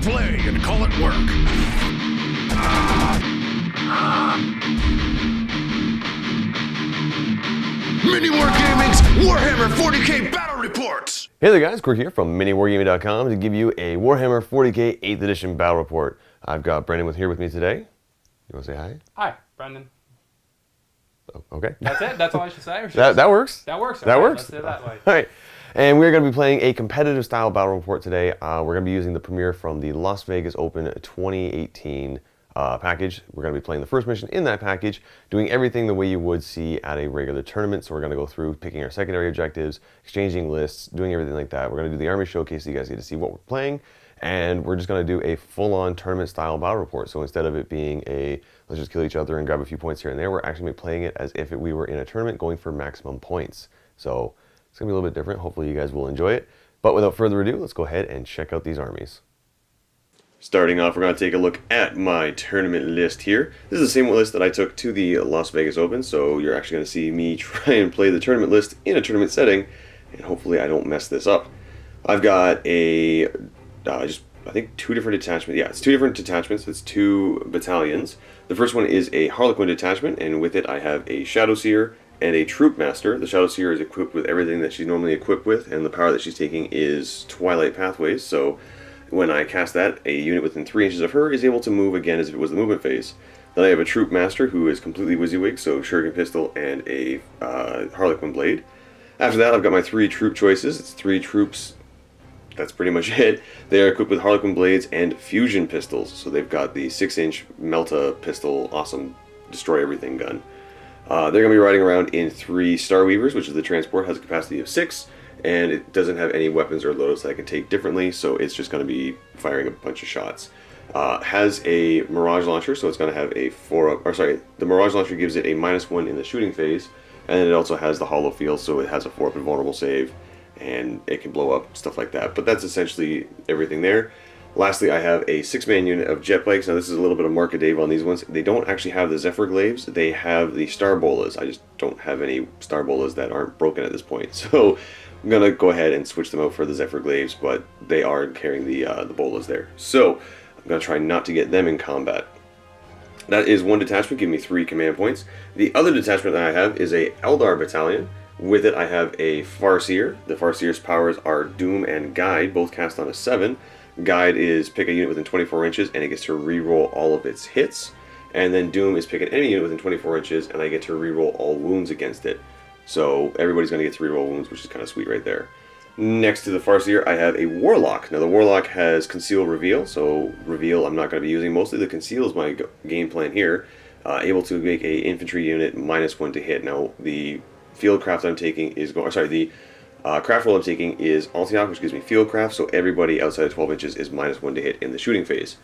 play and call it work. MiniWarGaming's Warhammer 40k Battle Reports! Hey there guys, Quirk here from MiniWarGaming.com to give you a Warhammer 40k 8th edition battle report. I've got Brendan here with me today. You want to say hi? Hi, Brendan. Oh, okay. That's it? That's all I should say? Or should that works. That works. That works? Let's do it that way. All right. And we're going to be playing a competitive style battle report today. We're going to be using the premiere from the Las Vegas Open 2018 package. We're going to be playing the first mission in that package, doing everything the way you would see at a regular tournament. So we're going to go through picking our secondary objectives, exchanging lists, doing everything like that. We're going to do the army showcase so you guys get to see what we're playing. And we're just going to do a full-on tournament-style battle report. So instead of it being a let's just kill each other and grab a few points here and there, we're actually playing it as if we were in a tournament going for maximum points. So it's going to be a little bit different. Hopefully you guys will enjoy it. But without further ado, let's go ahead and check out these armies. Starting off, we're going to take a look at my tournament list here. This is the same list that I took to the Las Vegas Open, so you're actually going to see me try and play the tournament list in a tournament setting, and hopefully I don't mess this up. I've got a I think two different detachments. Yeah, it's two different detachments. It's two battalions. The first one is a Harlequin detachment, and with it I have a Shadowseer and a Troop Master. The Shadowseer is equipped with everything that she's normally equipped with, and the power that she's taking is Twilight Pathways, so when I cast that, a unit within 3 inches of her is able to move again as if it was the movement phase. Then I have a Troop Master who is completely WYSIWYG, so Shuriken Pistol and a Harlequin Blade. After that, I've got my 3 troop choices. It's 3 troops. That's pretty much it. They are equipped with Harlequin Blades and Fusion Pistols. So they've got the 6-inch Melta pistol, awesome destroy everything gun. They're going to be riding around in 3 Starweavers, which is the transport, has a capacity of 6. And it doesn't have any weapons or loads that I can take differently, so it's just going to be firing a bunch of shots. Has a Mirage Launcher, so it's going to have a 4-up, or sorry, the Mirage Launcher gives it a -1 in the shooting phase, and then it also has the Hollow Field, so it has a 4-up invulnerable save, and it can blow up, stuff like that. But that's essentially everything there. Lastly, I have a 6-man unit of jet bikes. Now this is a little bit of Mark of Dave on these ones. They don't actually have the Zephyr Glaives, they have the Star Bolas. I just don't have any Star Bolas that aren't broken at this point, so I'm going to go ahead and switch them out for the Zephyr Glaives, but they are carrying the bolas there. So I'm going to try not to get them in combat. That is one detachment, giving me 3 command points. The other detachment that I have is a Eldar battalion. With it I have a Farseer. The Farseer's powers are Doom and Guide, both cast on a 7. Guide is pick a unit within 24 inches and it gets to reroll all of its hits. And then Doom is pick an enemy unit within 24 inches and I get to reroll all wounds against it. So everybody's going to get 3 reroll wounds, which is kind of sweet right there. Next to the Farseer, I have a Warlock. Now the Warlock has Conceal Reveal, so Reveal I'm not going to be using. Mostly the Conceal is my game plan here. Able to make a infantry unit -1 to hit. Now the Fieldcraft I'm taking is the craft roll I'm taking is Altiok, which gives me Fieldcraft, so everybody outside of 12 inches is -1 to hit in the shooting phase.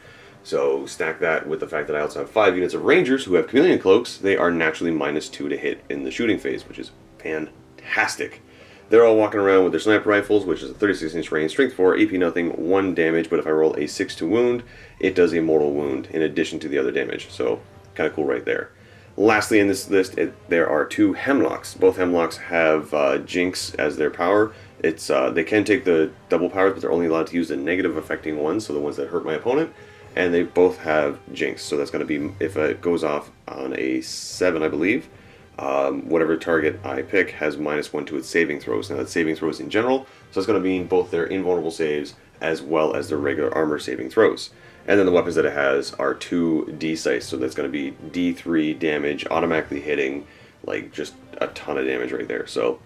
So stack that with the fact that I also have 5 units of Rangers who have Chameleon Cloaks. They are naturally -2 to hit in the shooting phase, which is fantastic. They're all walking around with their sniper rifles, which is a 36-inch range, strength 4, AP nothing, 1 damage, but if I roll a 6 to wound, it does a mortal wound in addition to the other damage. So kind of cool right there. Lastly in this list, there are 2 Hemlocks. Both Hemlocks have Jinx as their power. It's they can take the double powers, but they're only allowed to use the negative affecting ones, so the ones that hurt my opponent. And they both have Jinx, so that's going to be, if it goes off on a 7, I believe, whatever target I pick has -1 to its saving throws. Now that's saving throws in general, so it's going to mean both their invulnerable saves as well as their regular armor saving throws. And then the weapons that it has are 2 D-Sights, so that's going to be D3 damage, automatically hitting, like just a ton of damage right there. So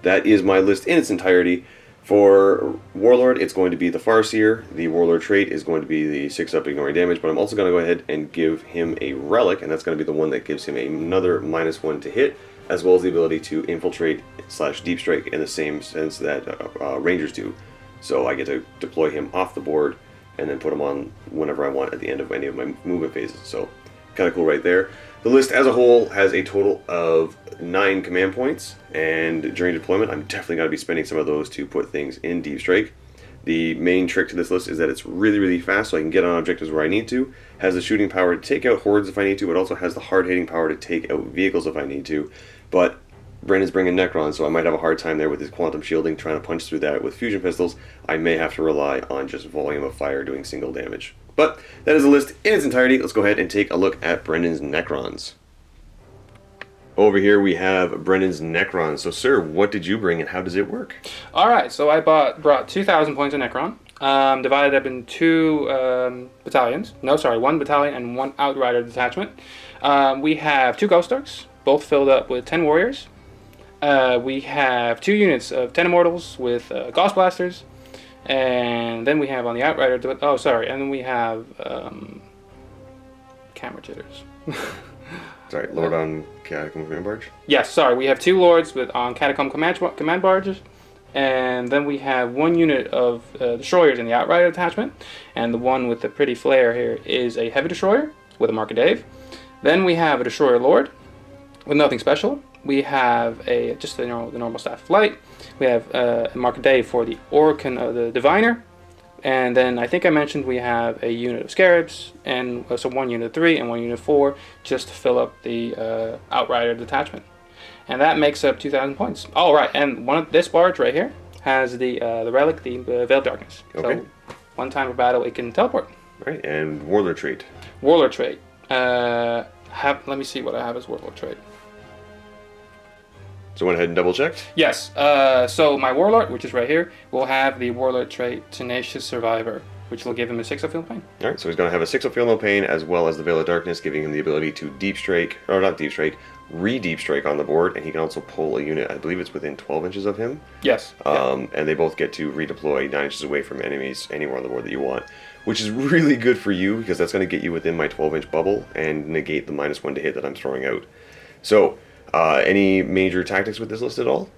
that is my list in its entirety. For Warlord, it's going to be the Farseer. The Warlord trait is going to be the 6-up ignoring damage, but I'm also going to go ahead and give him a Relic, and that's going to be the one that gives him another -1 to hit, as well as the ability to infiltrate / deep strike in the same sense that Rangers do. So I get to deploy him off the board and then put him on whenever I want at the end of any of my movement phases. So kind of cool right there. The list as a whole has a total of 9 command points, and during deployment I'm definitely going to be spending some of those to put things in Deep Strike. The main trick to this list is that it's really, really fast, so I can get on objectives where I need to. Has the shooting power to take out hordes if I need to, but also has the hard-hitting power to take out vehicles if I need to. But Brandon's bringing Necron, so I might have a hard time there with his quantum shielding, trying to punch through that with fusion pistols. I may have to rely on just volume of fire doing single damage. But that is a list in its entirety. Let's go ahead and take a look at Brendan's Necrons. Over here we have Brendan's Necron. So, sir, what did you bring and how does it work? All right, so I brought 2,000 points of Necron, divided up in battalions. No, sorry, 1 battalion and 1 Outrider detachment. We have 2 Ghost Arcs, both filled up with 10 warriors. We have 2 units of 10 Immortals with Gauss Blasters. And then we have on the Outrider, and then we have Camera Jitters. Sorry, Lord on Catacomb Command Barge? Yes, sorry, we have 2 Lords on Catacomb Command Barges. And then we have 1 unit of Destroyers in the Outrider attachment. And the one with the pretty flare here is a Heavy Destroyer with a Mark of Dave. Then we have a Destroyer Lord with nothing special. We have just the normal Staff of Light. We have a Mark of Dave for the Orcan of the Diviner. And then I think I mentioned we have a unit of Scarabs, and so 1 unit of 3 and 1 unit of 4 just to fill up the Outrider detachment. And that makes up 2,000 points. All right, and this barge right here has the relic, the Veiled Darkness. Okay. So 1 time of battle it can teleport. Right, and Warlord trait. Warlord trait. Let me see what I have as Warlord trait. So went ahead and double checked? Yes, so my Warlord, which is right here, will have the Warlord trait Tenacious Survivor, which will give him a 6 of Feel No Pain. Alright, so he's going to have a 6 of Feel No Pain as well as the Veil of Darkness, giving him the ability to re-deep strike on the board, and he can also pull a unit, I believe it's within 12 inches of him. Yes. And they both get to redeploy 9 inches away from enemies anywhere on the board that you want, which is really good for you because that's going to get you within my 12-inch bubble and negate the -1 to hit that I'm throwing out. So, any major tactics with this list at all?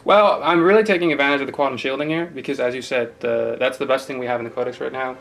Well, I'm really taking advantage of the quantum shielding here because, as you said, that's the best thing we have in the Codex right now.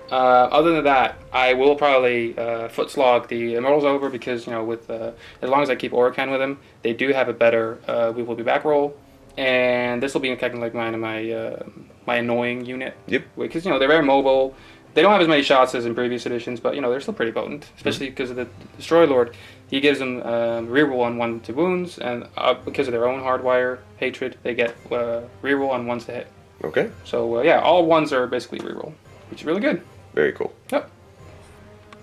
Other than that, I will probably foot slog the Immortals over because, with as long as I keep Orcan with them, they do have a better We Will Be Back roll, and this will be kind of like my annoying unit. Yep. Because they're very mobile. They don't have as many shots as in previous editions, but they're still pretty potent, especially because of the Destroyer Lord. He gives them reroll on 1 to wounds, and because of their own hardwire hatred, they get reroll on 1s to hit. Okay. So yeah, all 1s are basically reroll, which is really good. Very cool. Yep.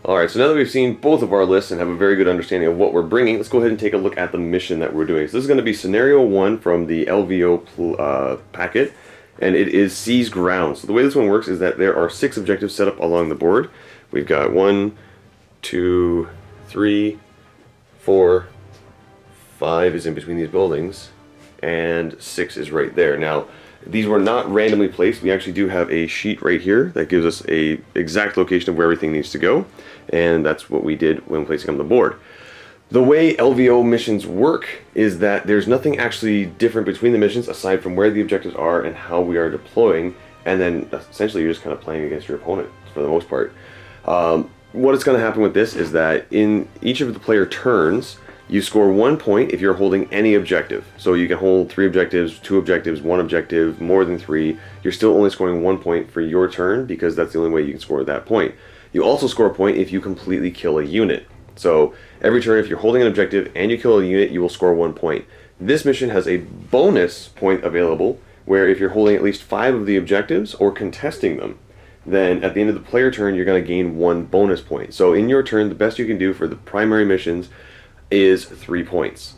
Alright, so now that we've seen both of our lists and have a very good understanding of what we're bringing, let's go ahead and take a look at the mission that we're doing. So this is going to be Scenario 1 from the LVO packet, and it is Seize Ground. So the way this one works is that there are 6 objectives set up along the board. We've got 1, 2, 3, 4, 5 is in between these buildings, and 6 is right there. Now, these were not randomly placed. We actually do have a sheet right here that gives us a exact location of where everything needs to go, and that's what we did when placing on the board. The way LVO missions work is that there's nothing actually different between the missions aside from where the objectives are and how we are deploying, and then essentially you're just kind of playing against your opponent for the most part. What is going to happen with this is that in each of the player turns, you score 1 point if you're holding any objective. So you can hold 3 objectives, 2 objectives, 1 objective, more than 3. You're still only scoring 1 point for your turn because that's the only way you can score that point. You also score a point if you completely kill a unit. So every turn, if you're holding an objective and you kill a unit, you will score 1 point. This mission has a bonus point available where if you're holding at least 5 of the objectives or contesting them, then at the end of the player turn, you're going to gain 1 bonus point. So in your turn, the best you can do for the primary missions is 3 points.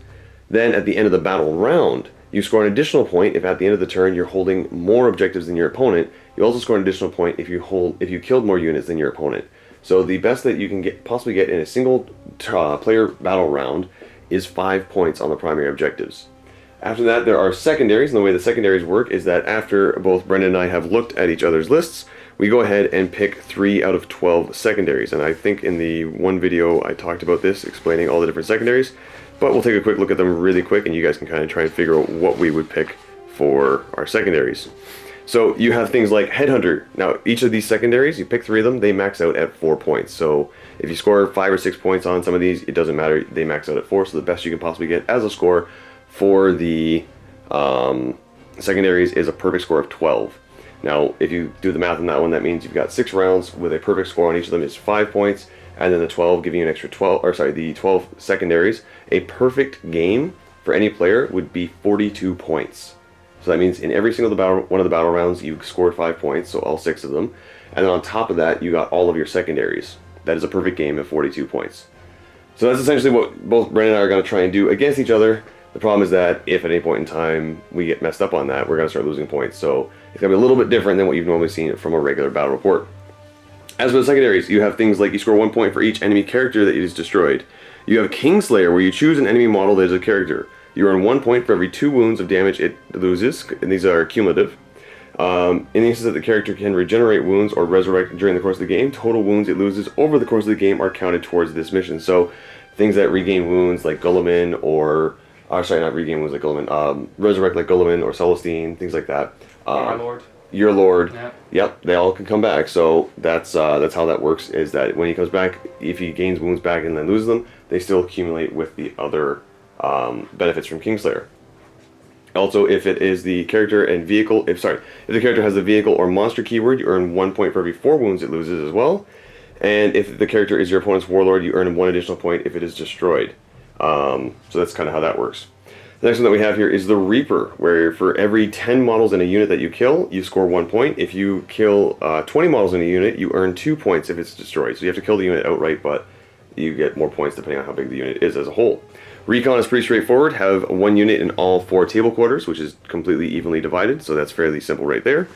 Then at the end of the battle round, you score an additional point if at the end of the turn you're holding more objectives than your opponent. You also score an additional point if you killed more units than your opponent. So the best that you can possibly get in a single player battle round is 5 points on the primary objectives. After that, there are secondaries, and the way the secondaries work is that after both Brendan and I have looked at each other's lists, we go ahead and pick 3 out of 12 secondaries. And I think in the one video I talked about this, explaining all the different secondaries, but we'll take a quick look at them really quick and you guys can kind of try and figure out what we would pick for our secondaries. So you have things like Headhunter. Now each of these secondaries, you pick 3 of them, they max out at 4 points. So if you score 5 or 6 points on some of these, it doesn't matter, they max out at 4, so the best you can possibly get as a score for the secondaries is a perfect score of 12. Now, if you do the math on that one, that means you've got 6 rounds with a perfect score on each of them is 5 points, and then the 12 giving you an extra 12, or sorry, the 12 secondaries. A perfect game for any player would be 42 points. So that means in every single one of the battle rounds, you scored 5 points, so all 6 of them. And then on top of that, you got all of your secondaries. That is a perfect game of 42 points. So that's essentially what both Brendan and I are going to try and do against each other. The problem is that if at any point in time we get messed up on that, we're going to start losing points. So it's going to be a little bit different than what you've normally seen from a regular battle report. As for the secondaries, you have things like you score 1 point for each enemy character that is destroyed. You have Kingslayer, where you choose an enemy model that is a character. You earn 1 point for every 2 wounds of damage it loses, and these are cumulative. In the instance that the character can regenerate wounds or resurrect during the course of the game, total wounds it loses over the course of the game are counted towards this mission. So things that regain wounds like Guilliman or... sorry, not regain wounds like Guilliman. Resurrect like Guilliman or Celestine, things like that. My lord. Your Lord. Yeah. Yep, they all can come back. So that's how that works, is that when he comes back, if he gains wounds back and then loses them, they still accumulate with the other benefits from Kingslayer. Also, if it is the character and vehicle, if the character has the vehicle or monster keyword, you earn 1 point for every 4 wounds it loses as well. And if the character is your opponent's warlord, you earn 1 additional point if it is destroyed. So that's kind of how that works. The next one that we have here is the Reaper, where for every 10 models in a unit that you kill, you score 1 point. If you kill 20 models in a unit, you earn 2 points if it's destroyed. So you have to kill the unit outright, but you get more points depending on how big the unit is as a whole. Recon is pretty straightforward. Have 1 unit in all 4 table quarters, which is completely evenly divided, so that's fairly simple right there.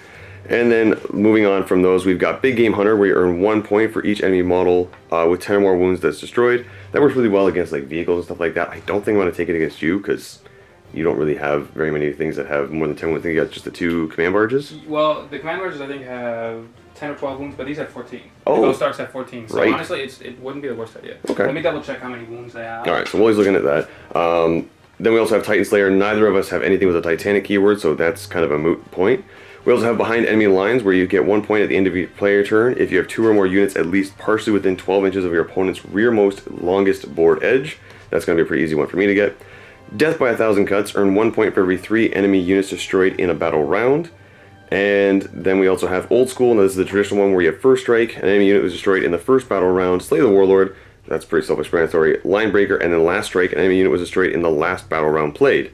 And then moving on from those, we've got Big Game Hunter, where you earn 1 point for each enemy model with 10 or more wounds that's destroyed. That works really well against like vehicles and stuff like that. I don't think I'm going to take it against you, because you don't really have very many things that have more than 10 wounds. I think you got just the 2 command barges. Well, the command barges I think have 10 or 12 wounds, but these have 14. Oh. The Ghost Arcs have 14. So right. honestly, it wouldn't be the worst idea. Okay. Let me double check how many wounds they have. Alright, so while he's looking at that, then we also have Titan Slayer. Neither of us have anything with a Titanic keyword, so that's kind of a moot point. We also have Behind Enemy Lines, where you get 1 point at the end of your player turn if you have 2 or more units at least partially within 12 inches of your opponent's rearmost longest board edge. That's going to be a pretty easy one for me to get. Death by 1,000 Cuts, earn 1 point for every 3 enemy units destroyed in a battle round. And then we also have Old School, and this is the traditional one where you have First Strike, an enemy unit was destroyed in the first battle round, Slay the Warlord, that's pretty self-explanatory, Line Breaker, and then Last Strike, an enemy unit was destroyed in the last battle round played.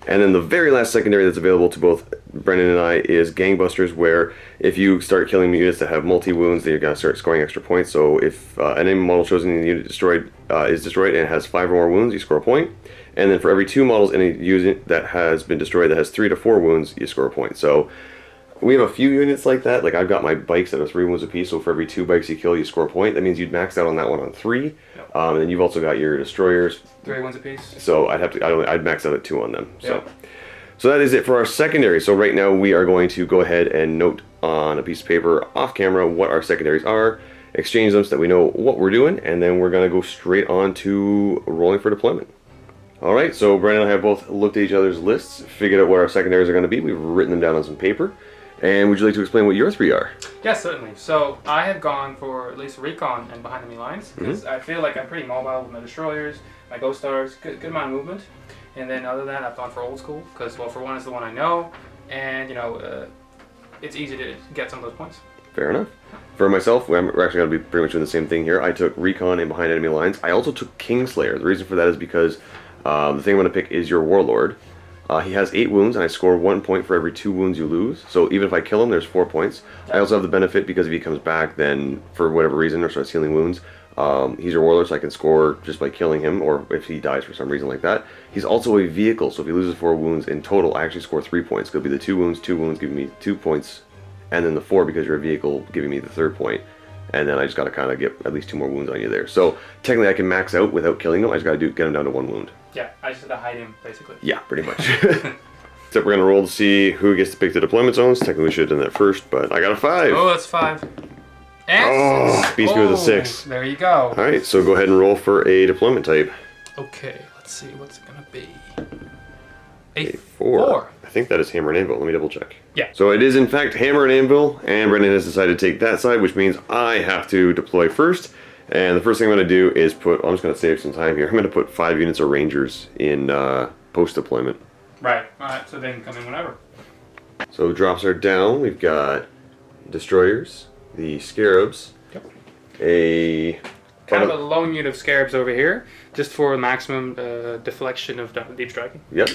And then the very last secondary that's available to both Brendan and I is Gangbusters, where if you start killing units that have multi-wounds, then you're going to start scoring extra points. So if an enemy model chosen in the unit is destroyed and has 5 or more wounds, you score a point. And then for every 2 models in a unit that has been destroyed that has 3 to 4 wounds, you score a point. So we have a few units like that. Like I've got my bikes that are 3 wounds apiece, so for every 2 bikes you kill, you score a point. That means you'd max out on that one on 3. Yep. And then you've also got your destroyers. 3 wounds apiece. So I'd max out at 2 on them. Yep. So that is it for our secondary. So right now we are going to go ahead and note on a piece of paper off camera what our secondaries are, exchange them so that we know what we're doing, and then we're going to go straight on to rolling for deployment. Alright, so Brandon and I have both looked at each other's lists, figured out what our secondaries are going to be. We've written them down on some paper. And would you like to explain what your 3 are? Yes, certainly. So I have gone for at least Recon and Behind Enemy Lines, because I feel like I'm pretty mobile with my destroyers, my Ghost Stars, good amount of movement. And then other than that, I've gone for Old School, because, well, for one, it's the one I know, and, you know, it's easy to get some of those points. Fair enough. For myself, we're actually going to be pretty much doing the same thing here. I took Recon and Behind Enemy Lines. I also took Kingslayer. The reason for that is because the thing I'm going to pick is your Warlord. He has 8 wounds, and I score 1 point for every 2 wounds you lose. So even if I kill him, there's 4 points. I also have the benefit, because if he comes back, then for whatever reason, or starts healing wounds, he's your Warlord, so I can score just by killing him, or if he dies for some reason like that. He's also a vehicle, so if he loses 4 wounds in total, I actually score 3 points. It'll be the 2 wounds giving me 2 points, and then the 4 because you're a vehicle giving me the 3rd point. And then I just got to kind of get at least 2 more wounds on you there. So technically I can max out without killing him. I just got to get him down to 1 wound. Yeah, I just had to hide him, basically. Yeah, pretty much. Except we're going to roll to see who gets to pick the deployment zones. Technically we should have done that first, but I got a 5. Oh, that's 5. And oh, beats me with a 6. There you go. Alright, so go ahead and roll for a deployment type. Okay, let's see, what's it going to be? A 4. I think that is Hammer and Anvil. Let me double check. Yeah. So it is in fact Hammer and Anvil, and Brendan has decided to take that side, which means I have to deploy first. And the first thing I'm going to do is I'm just going to save some time here. I'm going to put 5 units of Rangers in post-deployment. Right. Alright, so they can come in whenever. So drops are down. We've got Destroyers, the Scarabs, Yep. a kind of a lone unit of scarabs over here, just for maximum deflection of deep striking. Yep.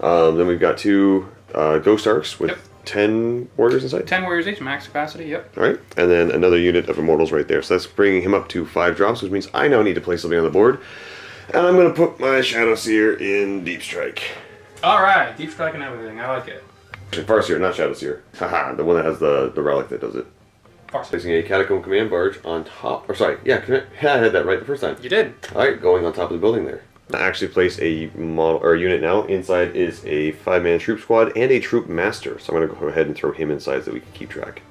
Then we've got 2 Ghost Arcs with 10 warriors inside. 10 warriors each, max capacity, yep. All right, and then another unit of Immortals right there. So that's bringing him up to 5 drops, which means I now need to place something on the board. And I'm going to put my Shadow Seer in Deep Strike. Alright, Deep Strike and everything, I like it. Farseer, not Shadow Seer. Haha, the one that has the relic that does it. Farseer. Placing a Catacomb Command Barge on top, or sorry, yeah, I had that right the first time. You did. Alright, going on top of the building there. I actually place a model or a unit now. Inside is a 5-man troop squad and a troop master. So I'm going to go ahead and throw him inside so we can keep track.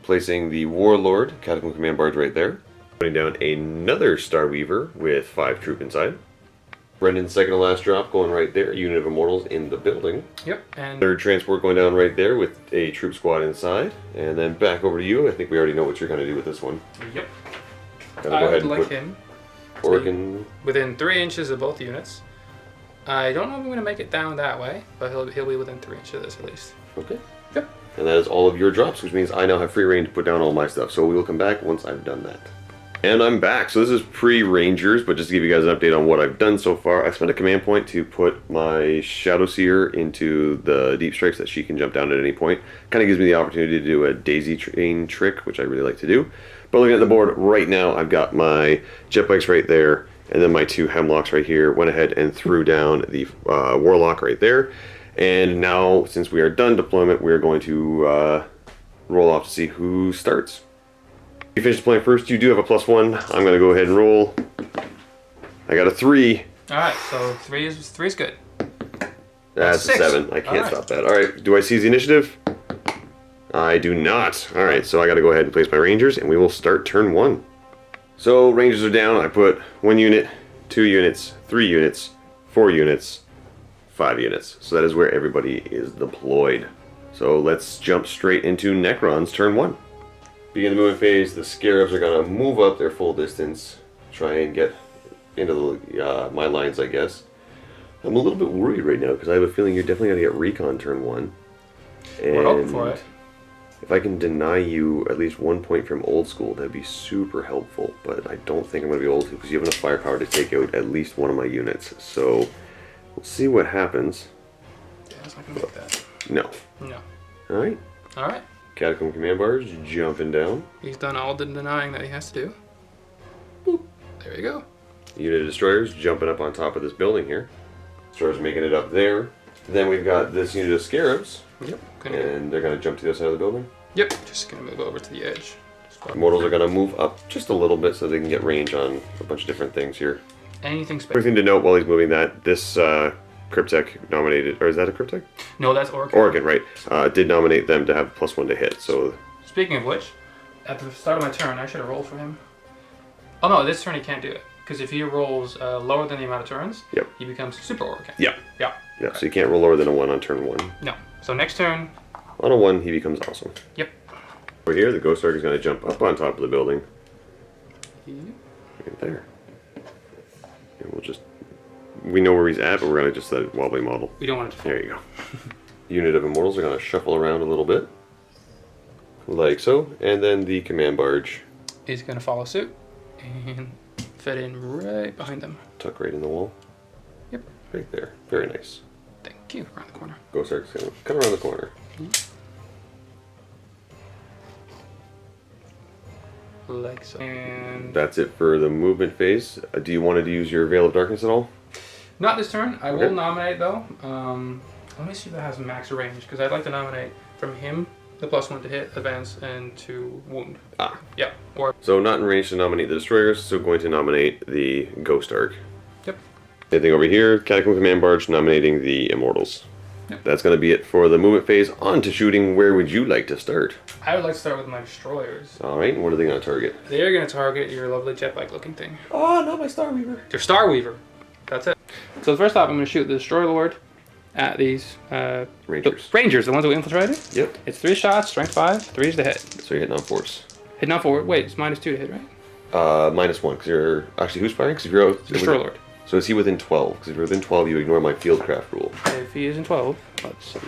Placing the Warlord Catacomb Command Barge right there. Putting down another Starweaver with 5 troop inside. Brendan's second to last drop going right there. Unit of Immortals in the building. Yep. And third transport going down right there with a troop squad inside. And then back over to you. I think we already know what you're going to do with this one. Yep. Gonna go ahead and like put him. Oregon Within 3 inches of both units. I don't know if I'm going to make it down that way, but he'll be within 3 inches of this at least. Okay. Yep. And that is all of your drops, which means I now have free reign to put down all my stuff. So we will come back once I've done that. And I'm back. So this is pre-Rangers, but just to give you guys an update on what I've done so far, I spent a command point to put my Shadow Seer into the Deep Strike so that she can jump down at any point. Kind of gives me the opportunity to do a daisy chain trick, which I really like to do. But looking at the board right now, I've got my jet bikes right there, and then my 2 hemlocks right here. Went ahead and threw down the warlock right there. And now, since we are done deployment, we're going to roll off to see who starts. You finish deploying first. You do have a +1. I'm going to go ahead and roll. I got a 3. Alright, so 3 is good. That's a 7. I can't stop that. Alright, do I seize the initiative? I do not. Alright, so I got to go ahead and place my Rangers, and we will start turn 1. So, Rangers are down. I put 1 unit, 2 units, 3 units, 4 units, 5 units. So that is where everybody is deployed. So let's jump straight into Necrons turn 1. Begin the movement phase. The Scarabs are going to move up their full distance, try and get into the, my lines, I guess. I'm a little bit worried right now because I have a feeling you're definitely going to get recon turn 1. And we're hoping for it. If I can deny you at least 1 point from old school, that'd be super helpful. But I don't think I'm going to be able to because you have enough firepower to take out at least one of my units. So we'll see what happens. Yeah, it's not going to make that. No. No. Alright. Alright. Catacomb Command Barge jumping down. He's done all the denying that he has to do. Boop. There you go. Unit of Destroyers jumping up on top of this building here. Destroyers making it up there. Then we've got this unit of Scarabs. Yep. And they're going to jump to the other side of the building. Yep. Just going to move over to the edge. Immortals are going to move up just a little bit so they can get range on a bunch of different things here. Anything special. Everything to note while he's moving that, this Cryptek nominated, or is that a Cryptek? No, that's Oregon. Oregon, right. Did nominate them to have +1 to hit, so... Speaking of which, at the start of my turn, I should have rolled for him. Oh no, this turn he can't do it. Because if he rolls lower than the amount of turns, yep, he becomes Super Oregon. Yeah. Yeah. Yeah, okay. So you can't roll lower than a 1 on turn 1. No. So next turn... On a 1, he becomes awesome. Yep. Over here, the Ghost Ark is going to jump up on top of the building. Yep. Right there. And we'll just... We know where he's at, but we're going to just let it wobbly model. We don't want it to fall. There you go. Unit of Immortals are going to shuffle around a little bit. Like so. And then the Command Barge is going to follow suit and fit in right behind them. Tuck right in the wall. Yep. Right there. Very nice. Thank you. Around the corner. Ghost Ark's going to come around the corner. Like so. And that's it for the movement phase. Do you want to use your Veil of Darkness at all? not this turn. I Okay. will nominate though. Let me see if that has max range because I'd like to nominate from him the +1 to hit, advance, and to wound. Ah. Yeah. Or So not in range to nominate the Destroyers, so going to nominate the Ghost Ark. yep. Anything over here, Catacomb Command Barge nominating the Immortals. Yep. That's going to be it for the movement phase. On to shooting. Where would you like to start? I would like to start with my destroyers. Alright, what are they going to target? They're going to target your lovely jet-bike looking thing. Oh, not my Starweaver. Your Starweaver. That's it. So the first off, I'm going to shoot the Destroyer Lord at these Rangers. Rangers, the ones that we infiltrated. Yep. It's 3 shots, strength 5, 3 is the hit. So you're hitting on force. Hitting on forward. Wait, it's -2 to hit, right? -1, because you're... Actually, who's firing? Because if you're... Destroyer Lord. So is he within 12? Because if you're within 12, you ignore my Fieldcraft rule. If he is in 12, let's see.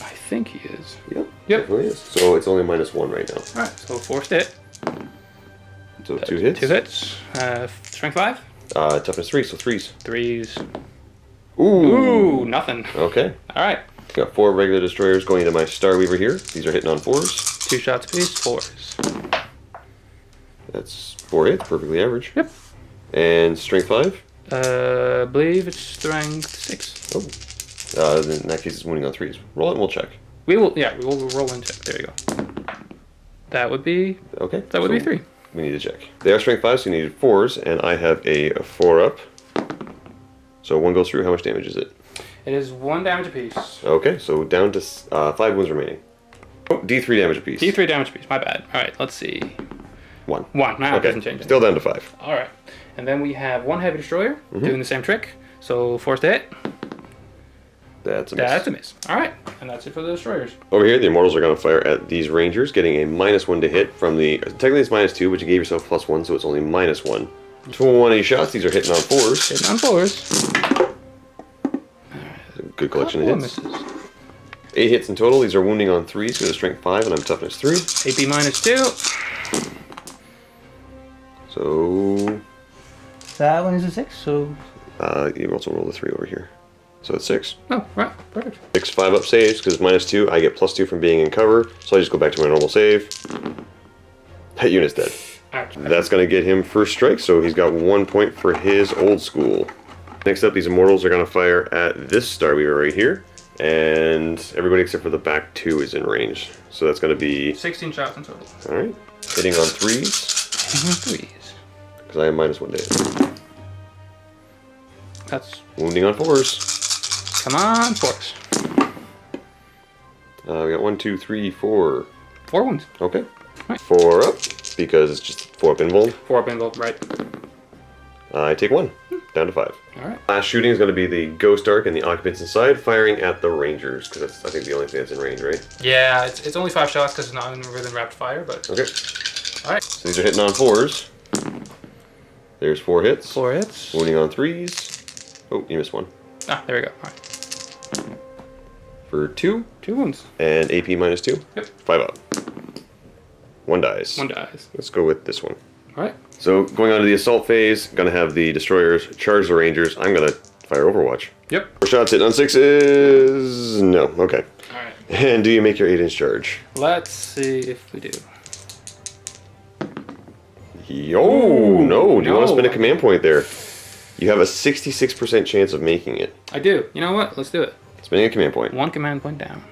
I think he is. Yep. Yep. Definitely is. So it's only -1 right now. Alright, so forced hit. So 2 hits. 2 hits. Strength 5. Toughness 3, so 3s. 3s. Ooh. Ooh, nothing. Okay. All right. Got 4 regular destroyers going into my Starweaver here. These are hitting on 4s. 2 shots apiece, 4s. That's 4 hits, perfectly average. Yep. And strength 5. I believe it's strength 6. Oh. In that case, it's wounding on 3s. Roll it and we'll check. We will roll and check. There you go. That would be. Okay. That would be 3. We need to check. They are strength 5, so you needed 4s, and I have a 4 up. So 1 goes through. How much damage is it? It is 1 damage apiece. Okay, so down to 5 wounds remaining. Oh, D3 damage apiece. D3 damage apiece. My bad. All right. Let's see. 1. 1. Nah, it doesn't change. Still down to 5. All right. And then we have 1 heavy destroyer doing the same trick. So force to hit. That's a miss. That's a miss. All right. And that's it for the destroyers. Over here, the Immortals are going to fire at these Rangers, getting a -1 to hit from the... Technically, it's -2, but you gave yourself +1, so it's only -1. 20 shots. These are hitting on 4s. Hitting on 4s. Good collection of hits. Misses. 8 hits in total. These are wounding on 3s. Got a strength 5, and I'm toughness 3. AP -2. So... That one is a 6, so... you also roll the 3 over here. So it's 6. Oh, right. Perfect. 6 5-up saves, because it's -2. I get +2 from being in cover, so I just go back to my normal save. That unit's dead. That's going to get him first strike, so he's got 1 point for his old school. Next up, these Immortals are going to fire at this Starweaver right here, and everybody except for the back 2 is in range. So that's going to be... 16 shots in total. Alright. Hitting on 3s. 3s. Because I have -1 to hit. That's... Wounding on 4s. Come on, 4s. We got 1, 2, 3, 4. 4 wounds. Okay. Right. 4 up, because it's just 4 up invuln. 4 up involved, right. I take 1. Down to 5. Alright. Last shooting is going to be the Ghost Ark and the Occupants inside, firing at the Rangers, because that's, I think, the only thing that's in range, right? Yeah, it's only 5 shots because it's not within rapid fire, but... Okay. Alright. So these are hitting on 4s. There's 4 hits. 4 hits. Wounding on 3s. Oh, you missed 1. Ah, there we go. Alright. For 2. 2 wounds. And AP -2. Yep. 5 up. 1 dies. 1 dies. Let's go with this one. Alright. So going on to the assault phase, gonna have the destroyers charge the Rangers. I'm gonna fire Overwatch. Yep. 4 shots hitting on 6s. No. Okay. Alright. And do you make your 8-inch charge? Let's see if we do. Yo, no. Do you want to no. spend a command point there? You have a 66% chance of making it. I do. You know what? Let's do it. Spending a command point. 1 command point down.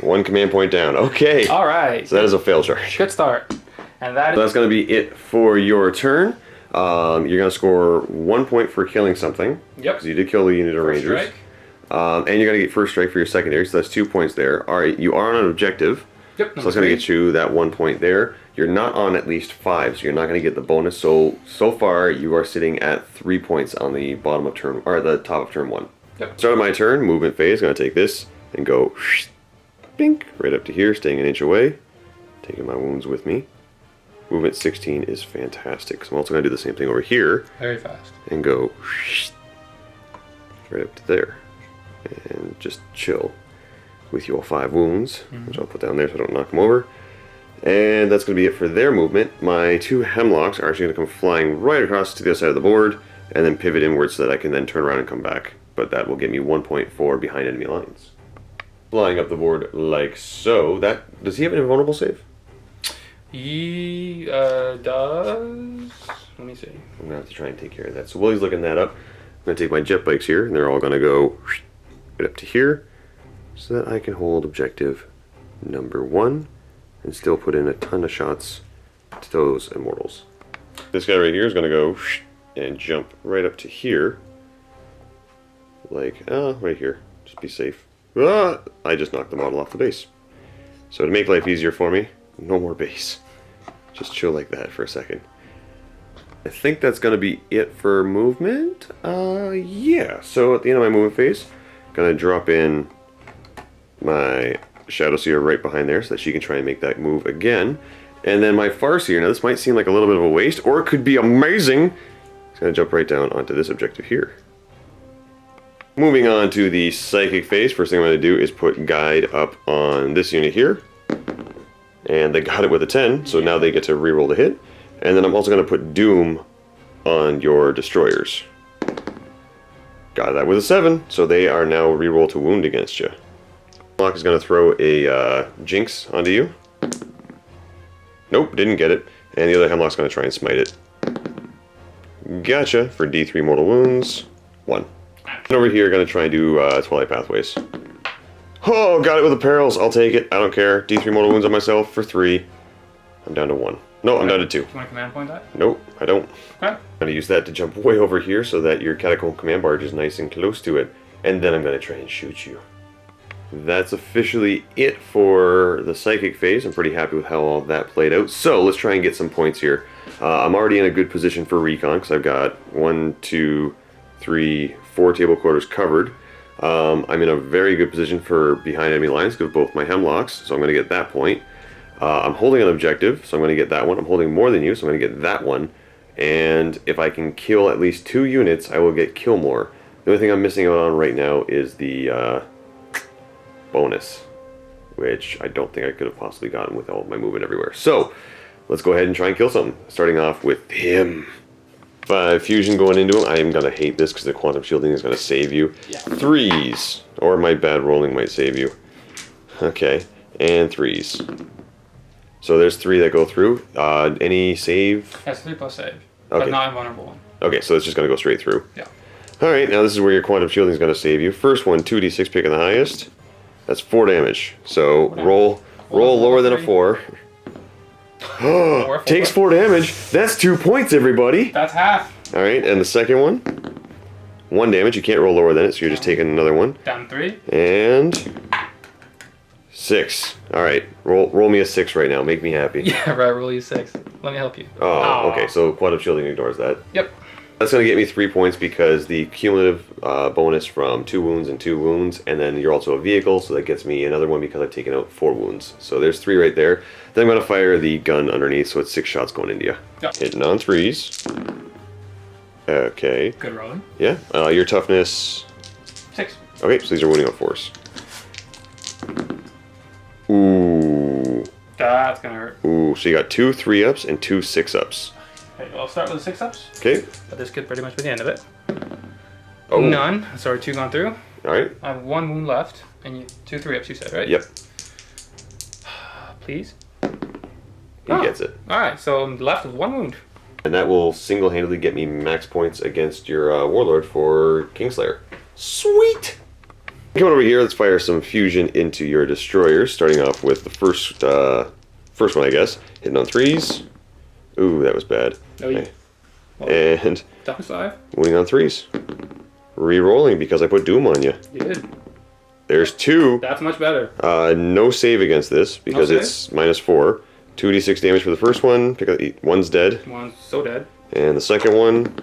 1 command point down. Okay. Alright. So that is a fail charge. Good start. And that So is... that's going to be it for your turn. You're going to score 1 point for killing something. Yep. Because you did kill the unit of First Rangers. strike. And you're going to get first strike for your secondary, so that's 2 points there. Alright, you are on an objective. Yep. So that's going to get you that 1 point there. You're not on at least 5, so you're not going to get the bonus. So far, you are sitting at 3 points on the bottom of turn, or the top of turn 1. Yep. Start of my turn, movement phase, going to take this and go bink, right up to here, staying an inch away. Taking my wounds with me. Movement 16 is fantastic. So I'm also going to do the same thing over here. Very fast. And go right up to there. And just chill with your 5 wounds, which I'll put down there so I don't knock them over. And that's going to be it for their movement. My 2 Hemlocks are actually going to come flying right across to the other side of the board and then pivot inwards so that I can then turn around and come back. But that will give me 1 point for behind enemy lines. Flying up the board like so. That does he have an invulnerable save? He does... Let me see. I'm going to have to try and take care of that. So while he's looking that up, I'm going to take my jet bikes here, and they're all going to go right up to here so that I can hold objective number 1 and still put in a ton of shots to those Immortals. This guy right here is going to go and jump right up to here. Like, right here. Just be safe. I just knocked the model off the base. So to make life easier for me, no more base. Just chill like that for a second. I think that's going to be it for movement. Yeah. So at the end of my movement phase, I'm going to drop in my Shadow Seer right behind there so that she can try and make that move again. And then my Farseer, now this might seem like a little bit of a waste, or it could be amazing. It's going to jump right down onto this objective here. Moving on to the Psychic phase, first thing I'm going to do is put Guide up on this unit here. And they got it with a 10, so now they get to reroll the hit. And then I'm also going to put Doom on your destroyers. Got that with a 7, so they are now reroll to wound against you. Hemlock is going to throw a Jinx onto you. Nope, didn't get it. And the other Hemlock's going to try and smite it. Gotcha for D3 mortal wounds. 1. And over here, going to try and do Twilight Pathways. Oh, got it with the perils. I'll take it. I don't care. D3 mortal wounds on myself for 3. I'm down to 1. No, I'm down to 2. Do you want to command point that? Nope, I don't. Okay. I'm going to use that to jump way over here so that your Catacomb Command Barge is nice and close to it. And then I'm going to try and shoot you. That's officially it for the Psychic phase. I'm pretty happy with how all that played out. So let's try and get some points here. I'm already in a good position for Recon because I've got 1, 2, 3, 4 table quarters covered. I'm in a very good position for behind enemy lines because of both my Hemlocks, so I'm going to get that point. I'm holding an objective, so I'm going to get that one. I'm holding more than you, so I'm going to get that one. And if I can kill at least 2 units, I will get kill more. The only thing I'm missing out on right now is the bonus, which I don't think I could have possibly gotten with all of my movement everywhere. So let's go ahead and try and kill something, starting off with him. 5 fusion going into him. I am going to hate this because the quantum shielding is going to save you. Yeah. 3s, or my bad rolling might save you. Okay, and 3s. So there's 3 that go through. Any save? That's 3 plus save, Okay. but not invulnerable one. Okay, so it's just going to go straight through. Yeah. Alright, now this is where your quantum shielding is going to save you. First one, 2d6 picking the highest. That's 4 damage. So roll lower than a 4. Takes 4 damage. That's 2 points, everybody. That's half. Alright, and the second one, 1 damage. You can't roll lower than it, so you're just taking another one. Down 3. And 6. Alright, roll me a 6 right now. Make me happy. Yeah, right. Roll you 6. Let me help you. Oh, okay, so quantum shielding ignores that. Yep. That's going to get me 3 points because the cumulative bonus from 2 wounds and 2 wounds, and then you're also a vehicle, so that gets me another one because I've taken out 4 wounds. So there's 3 right there. Then I'm going to fire the gun underneath, so it's 6 shots going into you. Yep. Hitting on 3s. Okay. Good rolling. Yeah. Your toughness. 6. Okay, so these are wounding on 4s. Ooh. That's gonna hurt. Ooh, so you got 2 3-ups and 2 6-ups. Okay, I'll start with the 6-ups. Okay. But this could pretty much be the end of it. Oh. None. Sorry, 2 gone through. Alright. I have 1 wound left, and you 2 3-ups. You said, right? Yep. Please. He gets it. All right, so I'm left with 1 wound. And that will single-handedly get me max points against your Warlord for Kingslayer. Sweet! Coming over here, let's fire some fusion into your destroyers, starting off with the first one, I guess. Hitting on 3s. Ooh, that was bad. Oh, yeah. Okay. And Toughness 5. wounding on 3s. Re-rolling because I put Doom on you. You did. There's 2. That's much better. No save against this because it's -4. 2d6 damage for the first one. Pick up, one's dead. One's so dead. And the second one,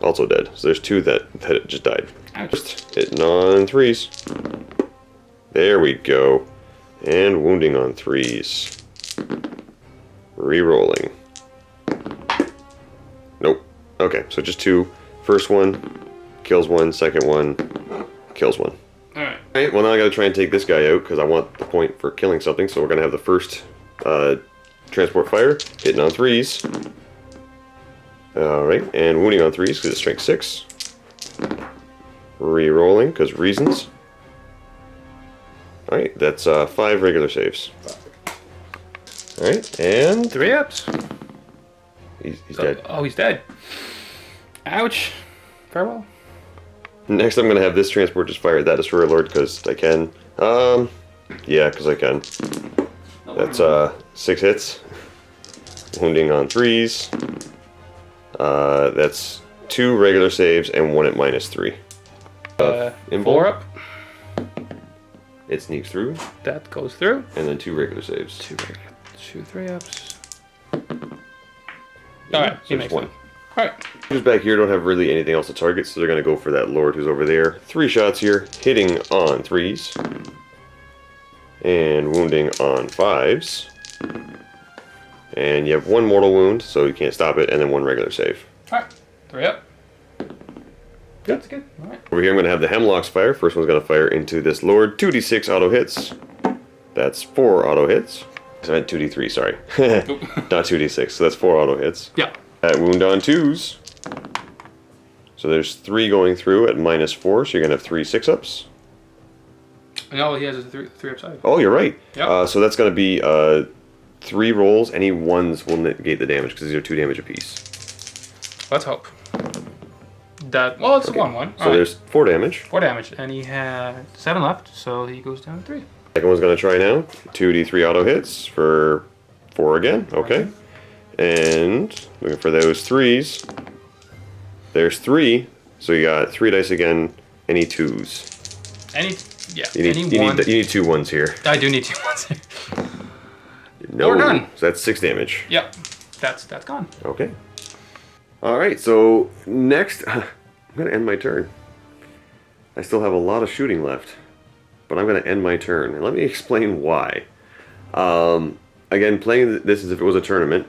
also dead. So there's 2 that just died. Ouch. Just hitting on 3s. There we go. And wounding on 3s. Re-rolling. Nope. Okay, so just 2. First one, kills 1. Second one, kills 1. Alright. Alright, well now I gotta try and take this guy out because I want the point for killing something. So we're gonna have the first transport fire, hitting on 3s. Alright, and wounding on 3s because it's strength 6. Re-rolling because reasons. Alright, that's 5 regular saves. Alright, and 3-ups. he's dead. Oh, he's dead. Ouch. Farewell. Next I'm gonna have this transport just fire at that Destroyer Lord because I can. Yeah, because I can. That's 6 hits. Wounding on 3s. That's 2 regular saves and 1 at -3. 4 up. It sneaks through, That goes through. and then 2 regular saves. 2 3-ups. Alright, he So makes just 1. one. Alright. Who's back here don't have really anything else to target, so they're going to go for that Lord who's over there. 3 shots here, hitting on 3s. And wounding on 5s. And you have 1 mortal wound, so you can't stop it, and then 1 regular save. Alright. 3 up. That's good. Alright. Over here I'm going to have the Hemlocks fire. First one's going to fire into this Lord. 2d6 auto hits. That's 4 auto hits. I meant 2d3, sorry. Not 2d6, so that's 4 auto hits. Yeah. At wound on 2s. So there's 3 going through at -4, so you're going to have 3 6-ups. No, he has a three upside. Oh, you're right. Yep. So that's going to be 3 rolls. Any 1s will negate the damage because these are 2 damage apiece. Let's hope. Well, it's a 1/1. So there's 4 damage. 4 damage, and he had 7 left, so he goes down to 3. Second one's going to try now. 2d3 auto hits for 4 again. Okay. And looking for those 3s. There's 3. So you got 3 dice again. Any 2s. You need 2 1s here. I do need 2 1s here. No. We're done. So that's 6 damage. Yep. That's gone. Okay. Alright, so next, I'm going to end my turn. I still have a lot of shooting left, but I'm going to end my turn. And let me explain why. Again, playing this as if it was a tournament,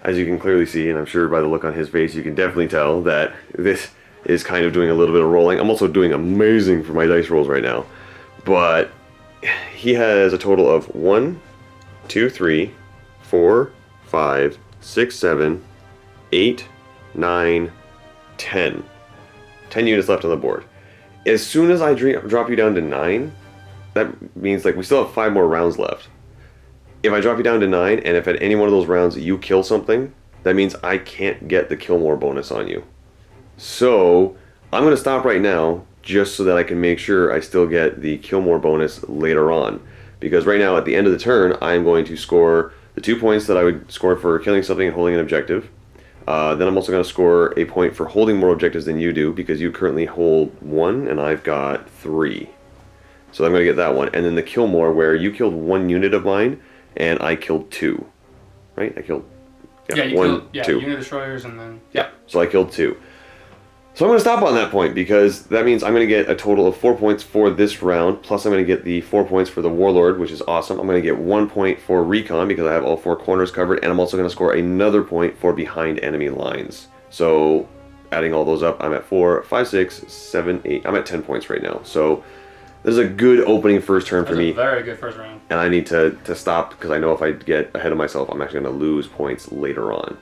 as you can clearly see, and I'm sure by the look on his face, you can definitely tell that this is kind of doing a little bit of rolling. I'm also doing amazing for my dice rolls right now. But he has a total of 1, 2, 3, 4, 5, 6, 7, 8, 9, 10. 10 units left on the board. As soon as I drop you down to 9, that means like we still have 5 more rounds left. If I drop you down to 9, and if at any one of those rounds you kill something, that means I can't get the kill more bonus on you. So I'm going to stop right now just so that I can make sure I still get the kill more bonus later on. Because right now at the end of the turn, I'm going to score the 2 points that I would score for killing something and holding an objective. Then I'm also going to score a point for holding more objectives than you do, because you currently hold 1 and I've got 3. So I'm going to get that one. And then the kill more, where you killed 1 unit of mine and I killed 2. Right? I killed 1, 2. Unit destroyers and then... Yeah. So I killed 2. So I'm going to stop on that point, because that means I'm going to get a total of 4 points for this round, plus I'm going to get the 4 points for the Warlord, which is awesome. I'm going to get 1 point for Recon, because I have all 4 corners covered, and I'm also going to score another point for behind enemy lines. So adding all those up, I'm at 4, 5, 6, 7, 8. I'm at 10 points right now. So this is a good opening first turn for me. Very good first round. And I need to stop, because I know if I get ahead of myself, I'm actually going to lose points later on.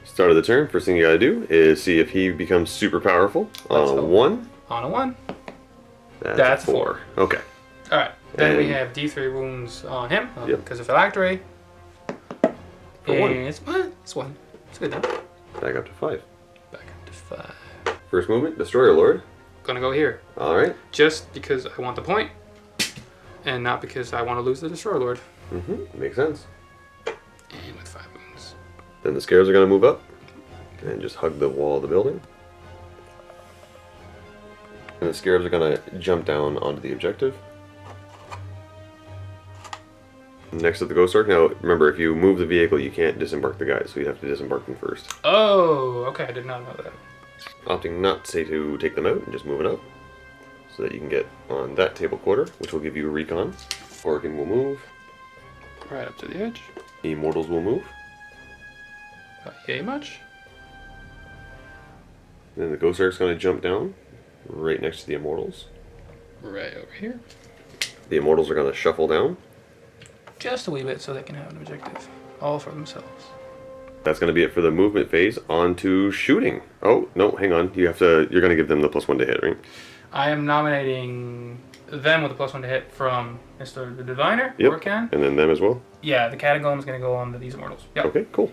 Start of the turn, first thing you gotta do is see if he becomes super powerful. On a 1. On a 1. That's a 4. Okay. Alright, then we have D3 wounds on him, because of phylactery. For 1. It's 1. It's good enough. Back up to 5. Back up to 5. First movement, Destroyer Lord. Gonna go here. Alright. Just because I want the point, and not because I want to lose the Destroyer Lord. Makes sense. And with 5 wounds. Then the Scarabs are going to move up and just hug the wall of the building. And the Scarabs are going to jump down onto the objective. Next to the Ghost Ark. Now, remember, if you move the vehicle, you can't disembark the guys, so you have to disembark them first. Oh, okay, I did not know that. Opting not to take them out and just moving up, so that you can get on that table quarter, which will give you a recon. Harlequin will move. Right up to the edge. Immortals will move. Yay much. Then the Ghost Ark's going to jump down right next to the Immortals. Right over here. The Immortals are going to shuffle down. Just a wee bit so they can have an objective. All for themselves. That's going to be it for the movement phase. On to shooting. Oh, no, hang on. You're going to give them the +1 to hit, right? I am nominating them with a +1 to hit from Mr. the Diviner. Yep. Orcan. And then them as well? Yeah, the Catacomb is going to go on to these Immortals. Yep. Okay, cool.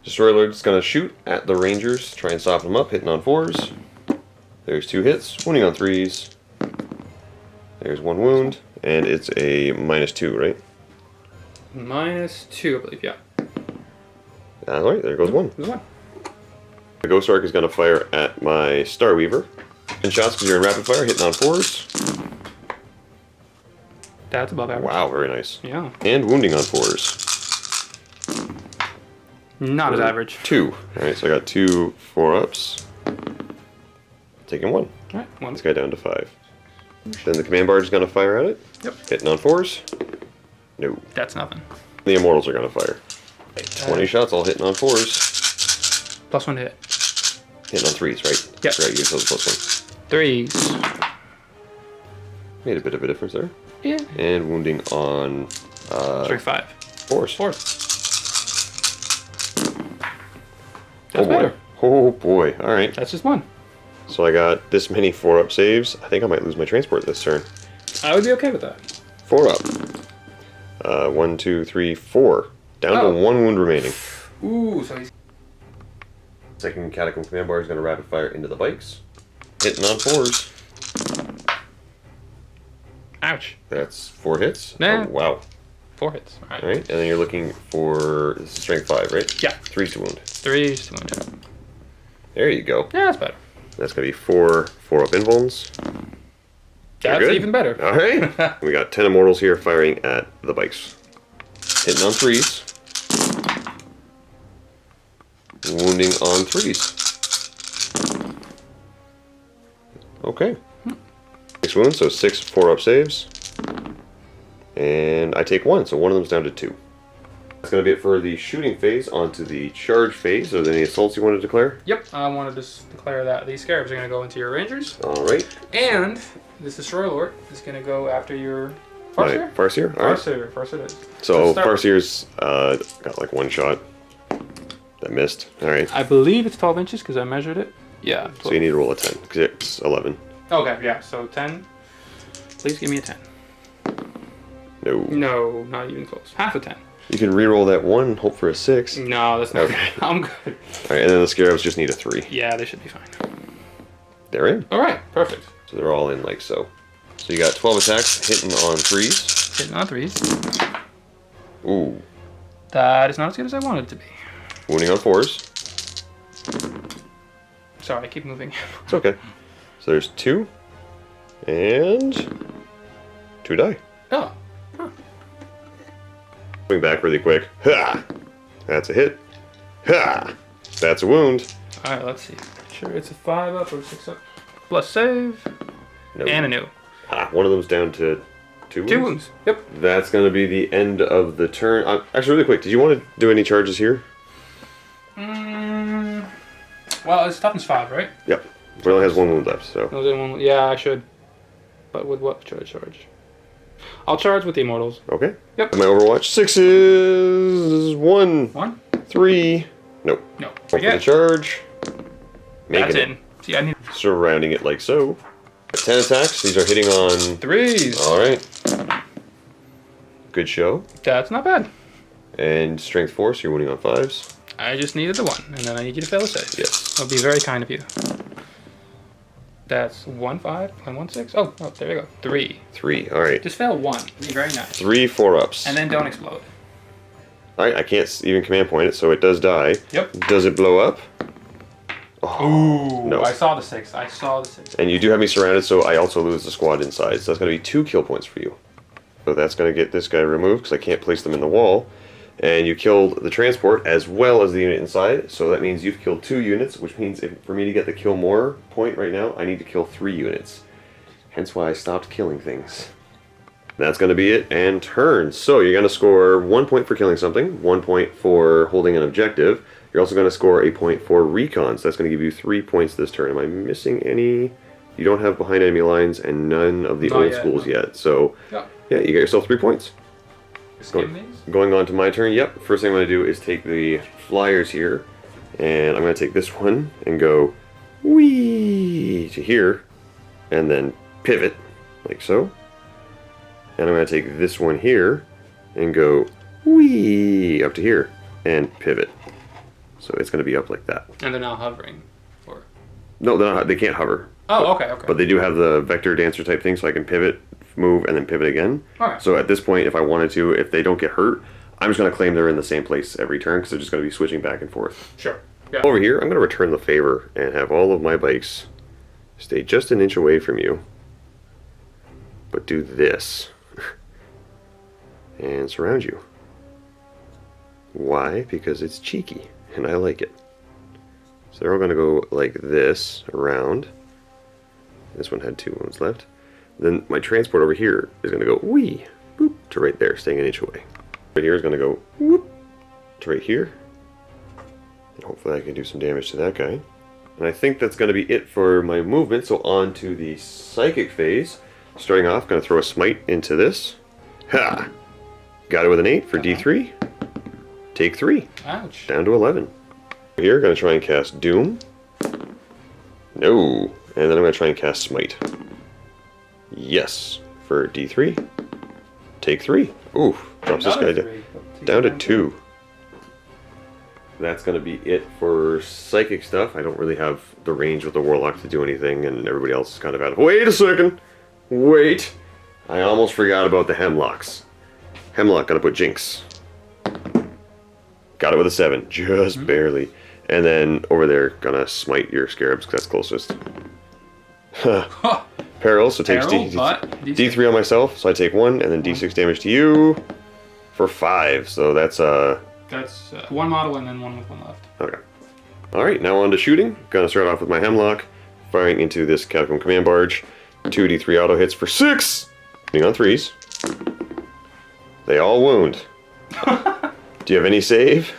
Destroyer Lord's going to shoot at the Rangers, try and stop them up, hitting on 4s. There's 2 hits, wounding on 3s. There's 1 wound, and it's a -2, right? -2, I believe, yeah. Alright, there goes 1. There's 1. The Ghost Ark is going to fire at my Star Weaver. 10 shots because you're in rapid fire, hitting on 4s. That's above average. Wow, very nice. Yeah. And wounding on 4s. Not as average. 2. Alright, so I got 2 4-ups. Taking 1. Alright, 1. This guy down to 5. Then the Command Barge is going to fire at it. Yep. Hitting on 4s. No. That's nothing. The Immortals are going to fire. 20 shots, all hitting on 4s. +1 to hit. Hitting on 3s, right? Yep. Right, you chose +1. 3s. Made a bit of a difference there. Yeah. And wounding on... Sorry, 5. Fours. That's better. Oh boy. All right. That's just one. So I got this many 4-up saves. I think I might lose my transport this turn. I would be okay with that. 4-up. 1, 2, 3, 4. Down to 1 wound remaining. Ooh, so he's... Second Catacomb Command Bar is going to rapid fire into the bikes. Hitting on 4s. Ouch. That's 4 hits. Nah. Oh, wow. 4 hits. All right. All right, and then you're looking for this is strength 5, right? Yeah. 3's to wound. 3's to wound. There you go. Yeah, that's better. That's going to be 4 4-up invulns. That's good. even better. All right. We got 10 immortals here firing at the bikes. Hitting on 3s. Wounding on 3s. Okay. 6 wounds, so 6 4-up saves. And I take 1, so one of them's down to 2. That's going to be it for the shooting phase. Onto the charge phase. Are there any assaults you want to declare? Yep, I wanted to declare that these scarabs are going to go into your rangers. All right. And this Destroyer Lord is going to go after your Farseer. Right. Farseer? All right. Farseer it is. So start- Farseer's got like 1 shot. That missed. All right. I believe it's 12 inches because I measured it. Yeah. 12. So you need to roll a 10 because it's 11. Okay, yeah, so 10. Please give me a 10. No. No, not even close. Half a 10. You can re-roll that 1, hope for a 6. No, that's not Okay. I'm good. All right, and then the scarabs just need a 3. Yeah, they should be fine. They're in. All right, perfect. So they're all in like so. So you got 12 attacks hitting on 3s. Hitting on 3s. Ooh. That is not as good as I wanted it to be. Wounding on 4s. Sorry, I keep moving. It's okay. So there's 2. And 2 die. Oh. Moving back really quick. Ha! That's a hit. Ha! That's a wound. All right, let's see. Sure, it's a 5-up or 6-up. Plus save. No. And a new. Ah, one of them's down to 2 wounds. 2 wounds. Yep. That's going to be the end of the turn. Actually, really quick, did you want to do any charges here? Well, it's toughness 5, right? Yep. It only has 1 wound left, so. No, then one. Yeah, I should. But with what should I charge? I'll charge with the Immortals. Okay. Yep. And my Overwatch 6 1, 1? 3. Nope. No. Roll for the Forget. charge. That's Making it. in. See, I need Surrounding it like so. 10 attacks. These are hitting on 3s. All right. Good show. That's not bad. And strength 4, so you're winning on 5s. I just needed the 1, and then I need you to fail a save. Yes. That would be very kind of you. That's 1 5 and 1 6. Oh, there we go. 3. 3. All right. Just fail 1. Be very nice. 3 4-ups. And then don't explode. All right. I can't even command point it, so it does die. Yep. Does it blow up? Ooh. no. I saw the 6. I saw the 6. And you do have me surrounded, so I also lose the squad inside. So that's going to be 2 kill points for you. So that's going to get this guy removed because I can't place them in the wall. And you killed the transport as well as the unit inside. So that means you've killed 2 units, which means for me to get the kill more point right now, I need to kill 3 units. Hence why I stopped killing things. That's going to be it. And turn. So you're going to score 1 point for killing something, 1 point for holding an objective. You're also going to score a point for recon. So that's going to give you 3 points this turn. Am I missing any? You don't have behind enemy lines and none of the Not old yet, schools no. yet. So Yeah. yeah, you get yourself 3 points. Skim these? Going on to my turn, yep. First thing I'm going to do is take the flyers here, and I'm going to take this one and go whee to here, and then pivot, like so. And I'm going to take this one here and go whee up to here, and pivot. So it's going to be up like that. And they're now hovering. Or... No, they can't hover. Oh, okay, okay. But they do have the vector dancer type thing, so I can pivot, move, and then pivot again. Alright. So at this point, if I wanted to, if they don't get hurt, I'm just going to claim they're in the same place every turn, because they're just going to be switching back and forth. Sure. Yeah. Over here, I'm going to return the favor and have all of my bikes stay just an inch away from you. But do this. And surround you. Why? Because it's cheeky, and I like it. So they're all going to go like this, around. This one had 2 wounds left. Then my transport over here is going to go whee, boop, to right there, staying an inch away. Right here is going to go whoop, to right here. And hopefully I can do some damage to that guy. And I think that's going to be it for my movement, so on to the psychic phase. Starting off, going to throw a smite into this. Ha! Got it with an 8 for D3. take 3. Ouch. Down to 11. Here, going to try and cast Doom. No. And then I'm going to try and cast Smite. Yes. For D3. Take 3. Ooh. Drops this guy down to 2. That's going to be it for psychic stuff. I don't really have the range with the Warlock to do anything, and everybody else is kind of out of... Wait a second! Wait! I almost forgot about the Hemlocks. Hemlock, gotta put Jinx. Got it with a 7. Just barely. And then over there, gonna smite your Scarabs, because that's closest. Peril, so takes D3 on myself, so I take 1, and then D6 damage to you for 5. So that's That's 1 model and then 1 with 1 left. Okay. Alright, now on to shooting. Gonna start off with my Hemlock, firing into this Catacomb Command Barge. 2d3 auto hits for 6! Hitting on 3s. They all wound. Do you have any save?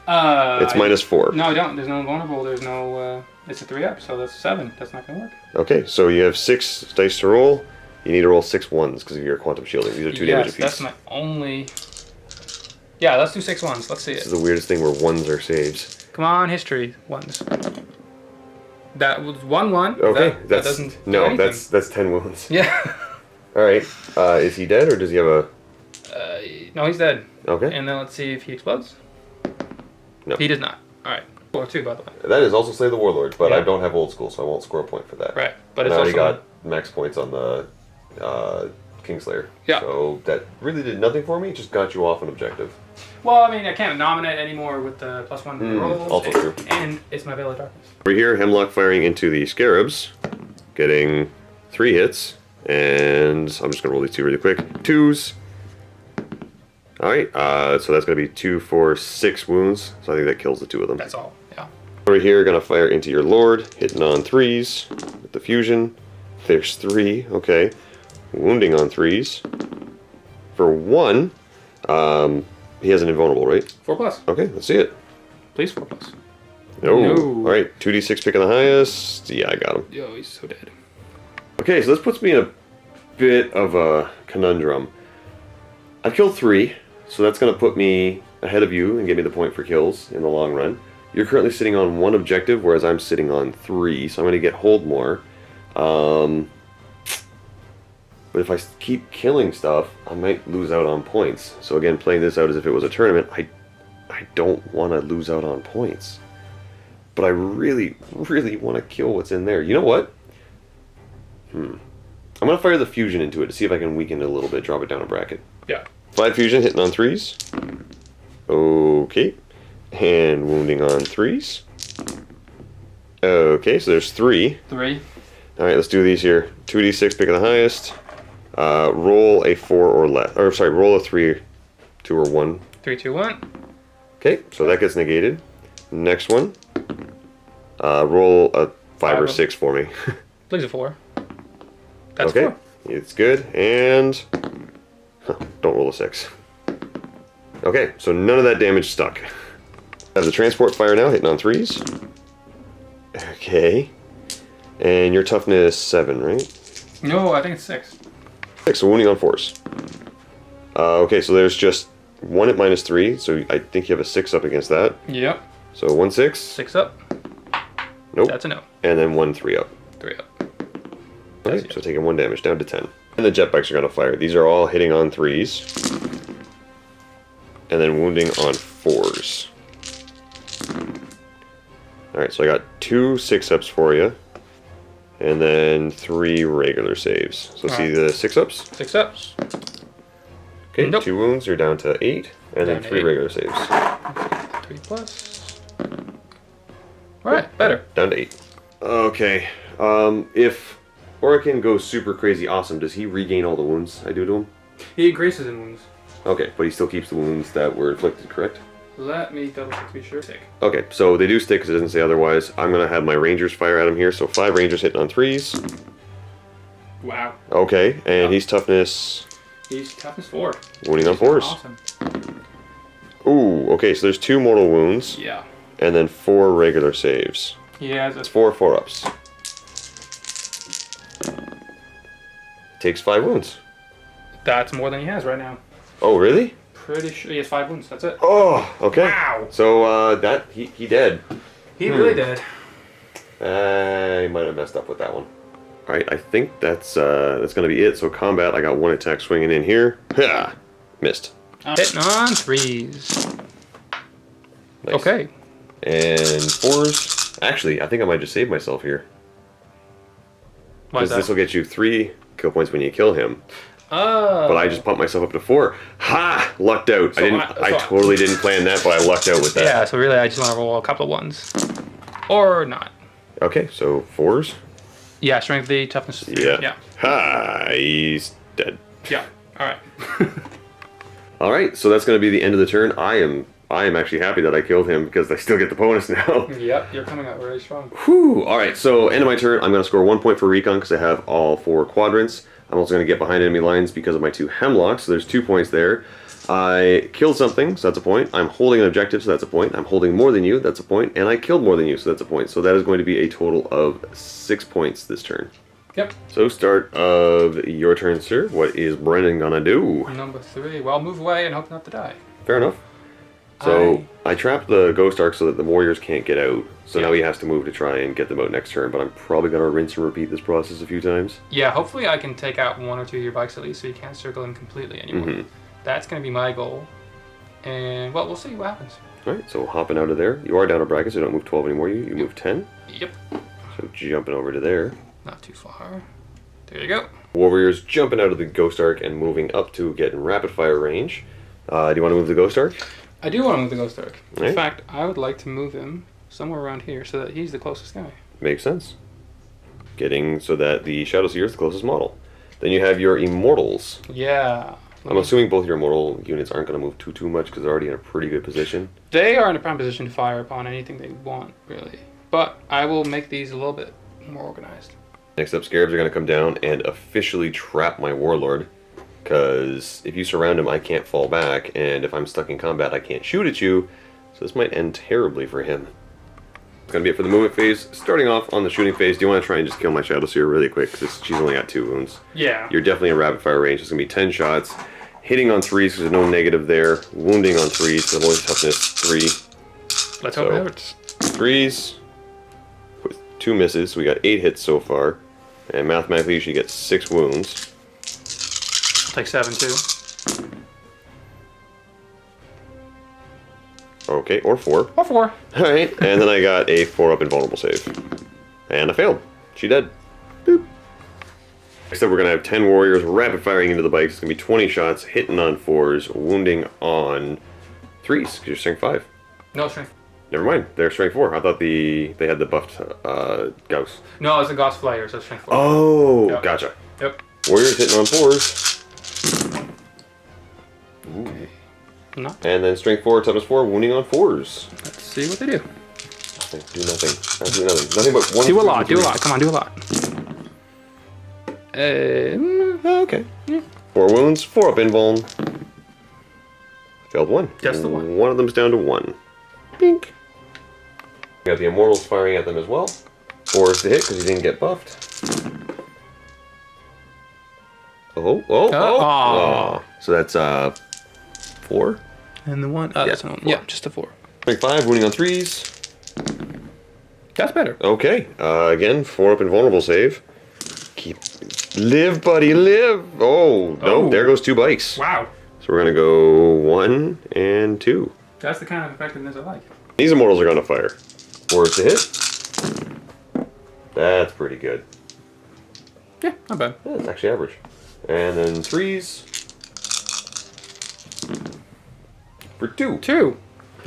It's -4. No, I don't. There's no vulnerable. There's no... it's a 3-up, so that's 7. That's not going to work. Okay, so you have 6 dice to roll. You need to roll 6 1s because of your quantum shielding. These are 2 damage apiece. That's my only... Yeah, let's do 6 1s. Let's see it. This is the weirdest thing where 1s are saves. Come on, history. 1s. That was 1-1. Okay, that doesn't do no, anything. that's 10 wounds. Yeah. Alright, is he dead or does he have a... No, he's dead. Okay. And then let's see if he explodes. No. He does not. Alright. Or 2, by the way. That is also Slay the Warlord, but Yeah. I don't have old school, so I won't score a point for that. Right. But And it's I already also... got max points on the Kingslayer. Yeah. So that really did nothing for me, just got you off an objective. Well, I mean, I can't nominate anymore with the +1 rolls. Also true. And it's my Veil of Darkness. Over here, Hemlock firing into the Scarabs, getting 3 hits, and I'm just going to roll these 2 really quick. 2s. Alright, so that's going to be 2, 4, 6 wounds, so I think that kills the 2 of them. That's all, yeah. Over here, going to fire into your Lord, hitting on 3s with the fusion. There's 3, okay. Wounding on 3s. For 1, he has an invulnerable, right? 4+. Okay, let's see it. Please 4+. No. No. Alright, 2d6 picking the highest. Yeah, I got him. Yo, he's so dead. Okay, so this puts me in a bit of a conundrum. I've killed 3, so that's going to put me ahead of you and give me the point for kills in the long run. You're currently sitting on 1 objective, whereas I'm sitting on 3, so I'm going to get hold more. But if I keep killing stuff, I might lose out on points. So again, playing this out as if it was a tournament, I don't want to lose out on points. But I really, really want to kill what's in there. You know what? I'm going to fire the fusion into it to see if I can weaken it a little bit, drop it down a bracket. Yeah. 5 fusion, hitting on 3s. Okay. And wounding on 3s. Okay, so there's 3. 3. Alright, let's do these here. 2d6, picking the highest. Roll a 4 or less. Or, sorry, roll a 3, 2 or 1. 3, 2, 1. Okay, so that gets negated. Next one. Roll a 5 or 6 for me. Please a 4. That's okay, 4. it's good. And don't roll a 6. Okay, so none of that damage stuck. I have the transport fire now, hitting on 3s. Okay. And your toughness 7, right? No, I think it's 6. 6, so wounding on 4s. Okay, so there's just 1 at -3, so I think you have a 6 up against that. Yep. So 1 6. 6 up. Nope. That's a no. And then 1 3 up. 3 up. Okay, so taking 1 damage, down to 10. And the jet bikes are going to fire. These are all hitting on 3s. And then wounding on 4s. Alright, so I got 2 6-ups for you. And then 3 regular saves. So see the 6-ups? 6 ups. Okay, Nope. 2 wounds, you're down to 8. And then Down to 3 8. regular saves. 3+. Alright, better. Down to 8. Okay, if Harlequin goes super crazy awesome, does he regain all the wounds I do to him? He increases in wounds. Okay, but he still keeps the wounds that were inflicted, correct? Let me double check to be sure. Sick. Okay, so they do stick because it doesn't say otherwise. I'm going to have my Rangers fire at him here. So 5 Rangers hitting on 3s. Wow. Okay, and he's toughness... He's toughness 4. Wounding on 4s. Awesome. Ooh, okay, so there's 2 mortal wounds. Yeah. And then 4 regular saves. He has a... It's 4 4-ups. Takes 5 wounds. That's more than he has right now. Oh, really? pretty sure he has 5 wounds. That's it. Oh, okay. Wow. So that he dead. He really did. I might have messed up with that one. All right, I think that's gonna be it. So combat, I got 1 attack swinging in here. Ha! Missed. Hitting on 3s. Nice. Okay. And 4s. Actually, I think I might just save myself here. Why is Because this will get you 3 kill points when you kill him. Oh. But I just pumped myself up to 4. Ha! Lucked out. I totally didn't plan that, but I lucked out with that. Yeah, so really I just want to roll a couple of 1s. Or not. Okay, so 4s. Yeah, strength D, toughness 3. Yeah. Yeah. Ha! He's dead. Yeah. Alright. All right, so that's going to be the end of the turn. I am actually happy that I killed him because I still get the bonus now. Yep, you're coming out really strong. Whew. All right, so end of my turn. I'm going to score 1 point for recon because I have all 4 quadrants. I'm also going to get behind enemy lines because of my 2 hemlocks, so there's 2 points there. I killed something, so that's a point. I'm holding an objective, so that's a point. I'm holding more than you, that's a point. And I killed more than you, so that's a point. So that is going to be a total of 6 points this turn. Yep. So start of your turn, sir. What is Brennan going to do? Number 3. Well, move away and hope not to die. Fair enough. So I trapped the Ghost Ark so that the warriors can't get out. So now he has to move to try and get them out next turn. But I'm probably going to rinse and repeat this process a few times. Yeah, hopefully I can take out 1 or 2 of your bikes at least so you can't circle them completely anymore. That's going to be my goal. And, well, we'll see what happens. All right, so hopping out of there. You are down a bracket, so you don't move 12 anymore. You move 10. Yep. So jumping over to there. Not too far. There you go. Warriors jumping out of the Ghost Ark and moving up to get in rapid fire range. Do you want to move the Ghost Ark? I do want to move the Ghost Ark. Right. In fact, I would like to move him somewhere around here so that he's the closest guy. Makes sense. Getting so that the Shadow Seer is the closest model. Then you have your Immortals. Yeah. I'm assuming both your Immortal units aren't going to move too much because they're already in a pretty good position. They are in a prime position to fire upon anything they want, really. But I will make these a little bit more organized. Next up, Scarabs are going to come down and officially trap my Warlord. Because if you surround him, I can't fall back. And if I'm stuck in combat, I can't shoot at you. So this might end terribly for him. It's going to be it for the movement phase. Starting off on the shooting phase, do you want to try and just kill my Shadow Seer really quick? Because she's only got 2 wounds. Yeah. You're definitely in rapid fire range. It's going to be 10 shots. Hitting on 3s because there's no negative there. Wounding on 3s because avoid toughness 3. Let's hope it hurts. 3s with 2 misses. So we got 8 hits so far. And mathematically, she gets 6 wounds. I'll take 7 too. Okay, or 4. Or 4. Alright, and then I got a 4-up invulnerable save. And I failed. She dead. Boop. Next up, we're going to have 10 warriors rapid firing into the bikes. It's going to be 20 shots, hitting on 4s, wounding on 3s, because you're strength 5. No strength. Never mind, they're strength 4. I thought they had the buffed Gauss. No, it's a Gauss Flyer, so strength 4. Oh, Yep. Gotcha. Yep. Warriors hitting on 4s. Okay. No. And then strength 4, toughness 4, wounding on 4s. Let's see what they do. Do nothing. Absolutely nothing. Nothing but 1. Do a lot. Do a lot. Come on, do a lot. Okay. Yeah. 4 wounds, 4 up invuln. Failed 1. Just the 1. One of them's down to 1. Bink. We got the Immortals firing at them as well. 4 is to hit because he didn't get buffed. Oh. So that's 4. And the 1. That's an 1. Yeah, just a 4. Strength 5, wounding on 3s. That's better. Okay. Again, 4 up invulnerable save. Live, buddy, live. Oh, no, there goes 2 bikes. Wow. So we're going to go 1 and 2. That's the kind of effectiveness I like. These Immortals are going to fire. 4 is to hit. That's pretty good. Yeah, not bad. Yeah, it's actually average. And then 3s. For 2. 2.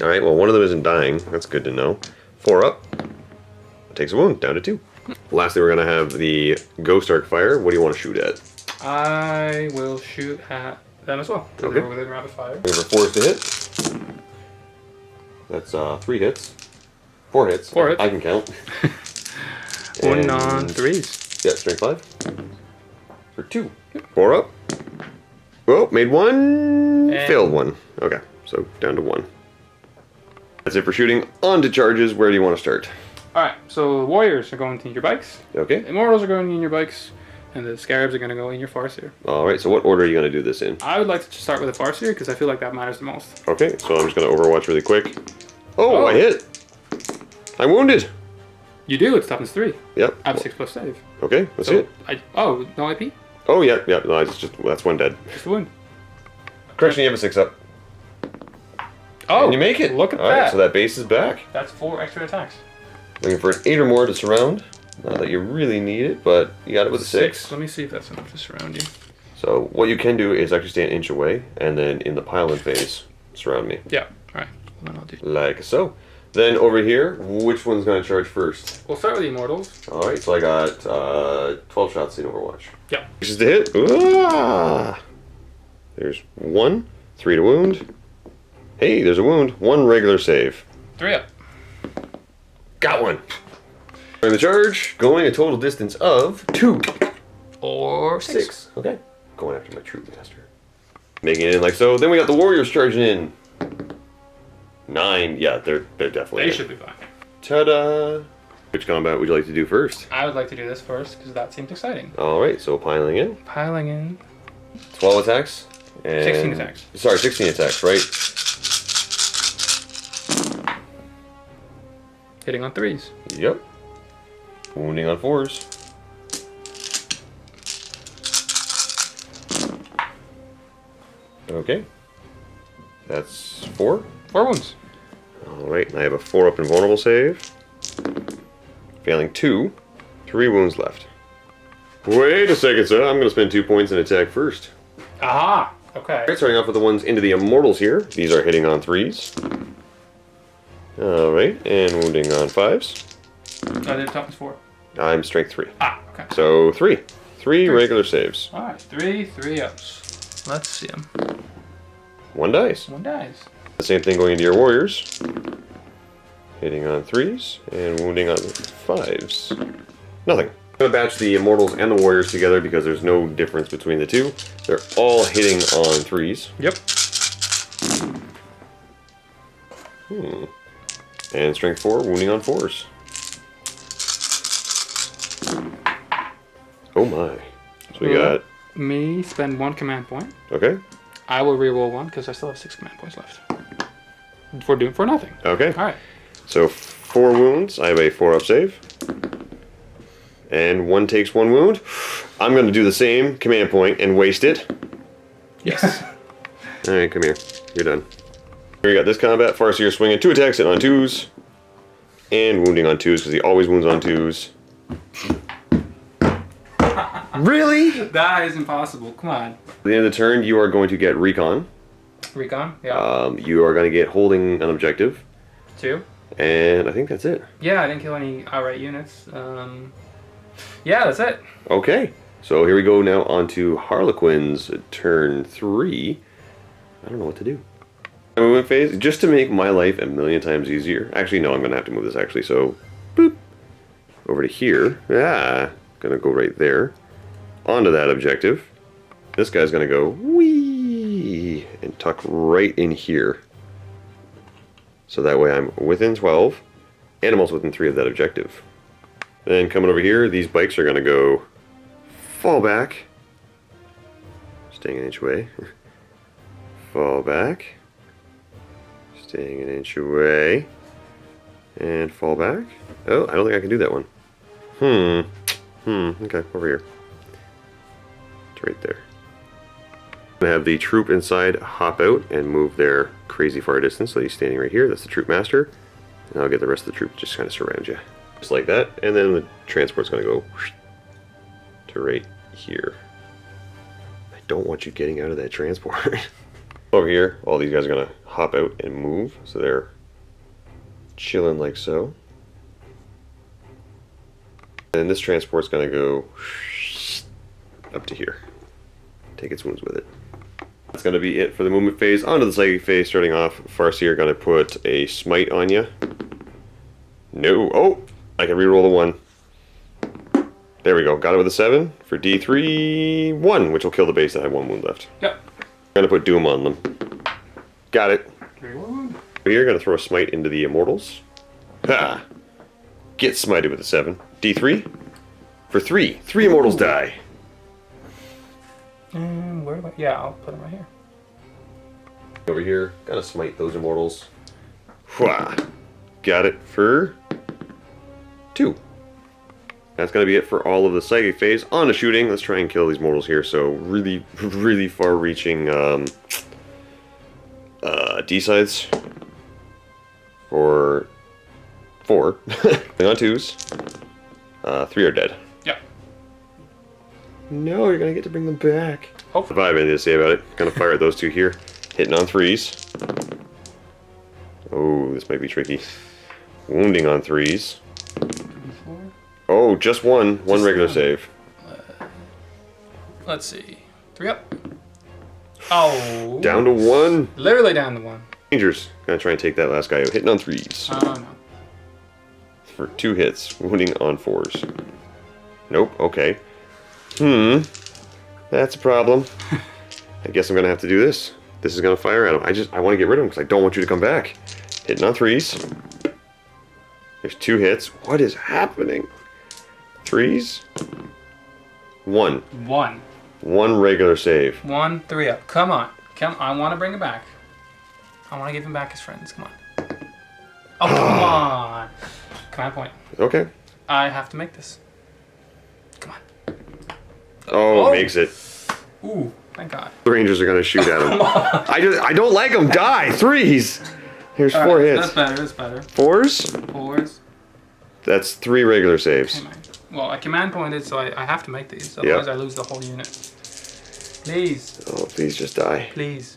Alright, well, one of them isn't dying. That's good to know. 4 up. Takes a wound, down to 2. Lastly, we're going to have the Ghost Arc fire. What do you want to shoot at? I will shoot at them as well. Okay. We're within rapid fire. Number 4 is to hit. That's 3 hits. 4 hits. 4 hits. I can count. 1 on 3s. Yeah, strength 5. For 2. 4 up. Oh, made 1. And failed 1. Okay, so down to 1. That's it for shooting. On to charges. Where do you want to start? Alright, so the warriors are going to your bikes. Okay. Immortals are going in your bikes. and the Scarabs are going to go in your Farseer. Alright, so what order are you going to do this in? I would like to start with a Farseer because I feel like that matters the most. Okay, so I'm just going to Overwatch really quick. Oh, I hit! I'm wounded! You do, it's toughness 3. Yep. I have 6+ save. Okay, let's hit. Oh, no IP? Oh, yeah, no, it's just, that's one dead. Just a wound. Correction, you have a 6 up. Oh, and you make it! Look at Alright, that. so that base is back. That's 4 extra attacks. Looking for an 8 or more to surround. Not that you really need it, but you got it with a 6. Let me see if that's enough to surround you. So what you can do is actually stay an inch away, and then in the pile-in phase, surround me. Yeah, alright. Then I'll do. Like so. Then over here, which one's going to charge first? We'll start with the Immortals. Alright, so I got 12 shots in Overwatch. Yeah. This is the hit. Ah! There's 1, 3 to wound. Hey, there's a wound. 1 regular save. 3 up. Got one. In the charge, going a total distance of 2. Or 6. Okay. Going after my troop master. Making it in like so. Then we got the warriors charging in. 9. Yeah, they're definitely. They should be fine. Ta-da! Which combat would you like to do first? I would like to do this first because that seems exciting. Alright, so piling in. Piling in. 12 attacks. And 16 attacks. Sorry, 16 attacks, right? Hitting on 3s. Yep. Wounding on 4s. Okay. That's 4. 4 wounds. Alright, I have a 4 up invulnerable save. Failing 2. 3 wounds left. Wait a second, sir. I'm going to spend 2 points and attack first. Aha! Okay. Alright, starting off with the ones into the immortals here. These are hitting on 3s. Alright, and wounding on 5s. Oh, they're toughness 4. I'm strength 3. Ah, okay. So 3. 3 regular saves. Alright, 3 ups. Let's see them. 1 dice. 1 dies. The same thing going into your warriors. Hitting on 3s and wounding on 5s. Nothing. I'm going to batch the immortals and the warriors together because there's no difference between the two. They're all hitting on 3s. Yep. And strength 4, wounding on 4s. Oh my. So we got... Me spend 1 command point. Okay. I will reroll 1 because I still have 6 command points left. For nothing. Okay. Alright. So 4 wounds. I have a 4-up save. And 1 takes 1 wound. I'm going to do the same command point and waste it. Yes. Alright, come here. You're done. Here we got this combat. Farseer swinging 2 attacks in on 2s. And wounding on 2s because he always wounds on 2s. Really? That is impossible. Come on. At the end of the turn, you are going to get recon. Recon? Yeah. You are going to get holding an objective. 2. And I think that's it. Yeah, I didn't kill any outright units. Yeah, that's it. Okay. So here we go now on to Harlequins, turn 3. I don't know what to do. Movement phase, just to make my life a million times easier. Actually, no, I'm going to have to move this actually. So, boop. Over to here. Ah, going to go right there. Onto that objective. This guy's going to go wee and tuck right in here. So that way I'm within 12 and I'm also within 3 of that objective. Then coming over here, these bikes are going to go fall back. Staying an inch away. Fall back. Staying an inch away. And fall back. Oh, I don't think I can do that one. Okay, over here. It's right there. I have the troop inside hop out and move their crazy far distance. So he's standing right here. That's the troop master. And I'll get the rest of the troop to just kind of surround you. Just like that. And then the transport's going to go to right here. I don't want you getting out of that transport. Over here, all these guys are going to hop out and move. So they're chilling like so. And this transport's going to go up to here. Take its wounds with it. That's going to be it for the movement phase. On to the psychic phase, starting off. Farseer going to put a smite on you. No. Oh! I can reroll the 1. There we go. Got it with a 7 for D3. 1, which will kill the base that I have 1 wound left. Yep. I'm going to put Doom on them. Got it. Reroll. You're going to throw a smite into the immortals. Ha! Get smited with a 7. D3 for 3. 3 immortals die. And where do I? Yeah, I'll put them right here. Over here, gotta smite those immortals. Hwah. Got it for 2. That's gonna be it for all of the psychic phase. On to shooting. Let's try and kill these mortals here. So really, really far-reaching D-scythes for 4. On 2s. 3 are dead. Yep. No, you're gonna get to bring them back. Hopefully. 5 anything to say about it. Gonna fire at those 2 here. Hitting on 3s. Oh, this might be tricky. Wounding on 3s. Oh, just one. One regular save. Let's see. 3 up. Oh. Down to 1. Literally down to 1. Rangers. Gonna try and take that last guy out. Hitting on 3s. Oh, no. For 2 hits. Wounding on 4s. Nope. Okay. That's a problem. I guess I'm gonna have to do this. This is gonna fire at him. I want to get rid of him because I don't want you to come back. Hitting on 3s. There's 2 hits. What is happening? 3s. 1. 1. 1 regular save. 1, 3 up. Come on. I want to bring him back. I want to give him back his friends. Come on. Oh, come on. Command point. Okay. I have to make this. Come on. Oh, makes it. Ooh, thank God. The Rangers are gonna shoot at him. I don't like them. Die. 3s. Here's 4 hits. That's better. That's better. 4s. 4s. That's 3 regular saves. Hey, man. Well, I command pointed, so I have to make these. Otherwise, I lose the whole unit. Please. Oh, please just die. Please.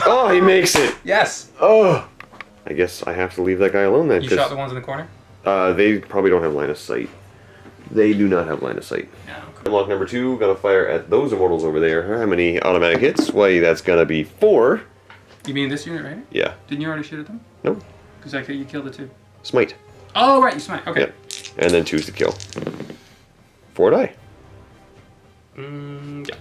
Oh, he makes it. Yes. Oh. I guess I have to leave that guy alone then. You shot the ones in the corner? They probably don't have line of sight. They do not have line of sight. Yeah. Okay. Unlock number 2, gonna fire at those immortals over there. How many automatic hits? Why, that's gonna be 4. You mean this unit right here? Yeah. Didn't you already shoot at them? Nope. Because you killed the 2. Smite. Oh, right, you smite. Okay. Yep. And then 2's to kill. 4 die. Yeah.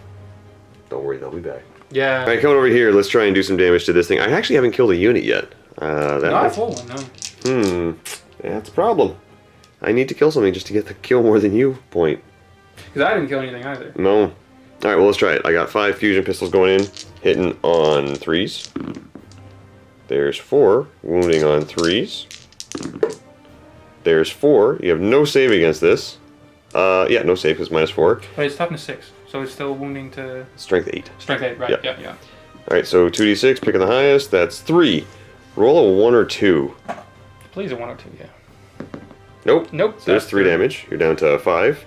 Don't worry, they'll be back. Yeah. Alright, coming over here, let's try and do some damage to this thing. I actually haven't killed a unit yet. Not a full one, no. Yeah, that's a problem. I need to kill something just to get the kill more than you point. Because I didn't kill anything either. No. Alright, well, let's try it. I got 5 fusion pistols going in, hitting on 3s. There's 4, wounding on 3s. There's 4. You have no save against this. Yeah, no save because -4. But it's toughness 6, so it's still wounding to... Strength 8. Strength 8, right, yeah. Alright, so 2d6, picking the highest, that's 3. Roll a 1 or 2. Please a 1 or 2, yeah. Nope. Nope. So there's 3 damage. You're down to 5.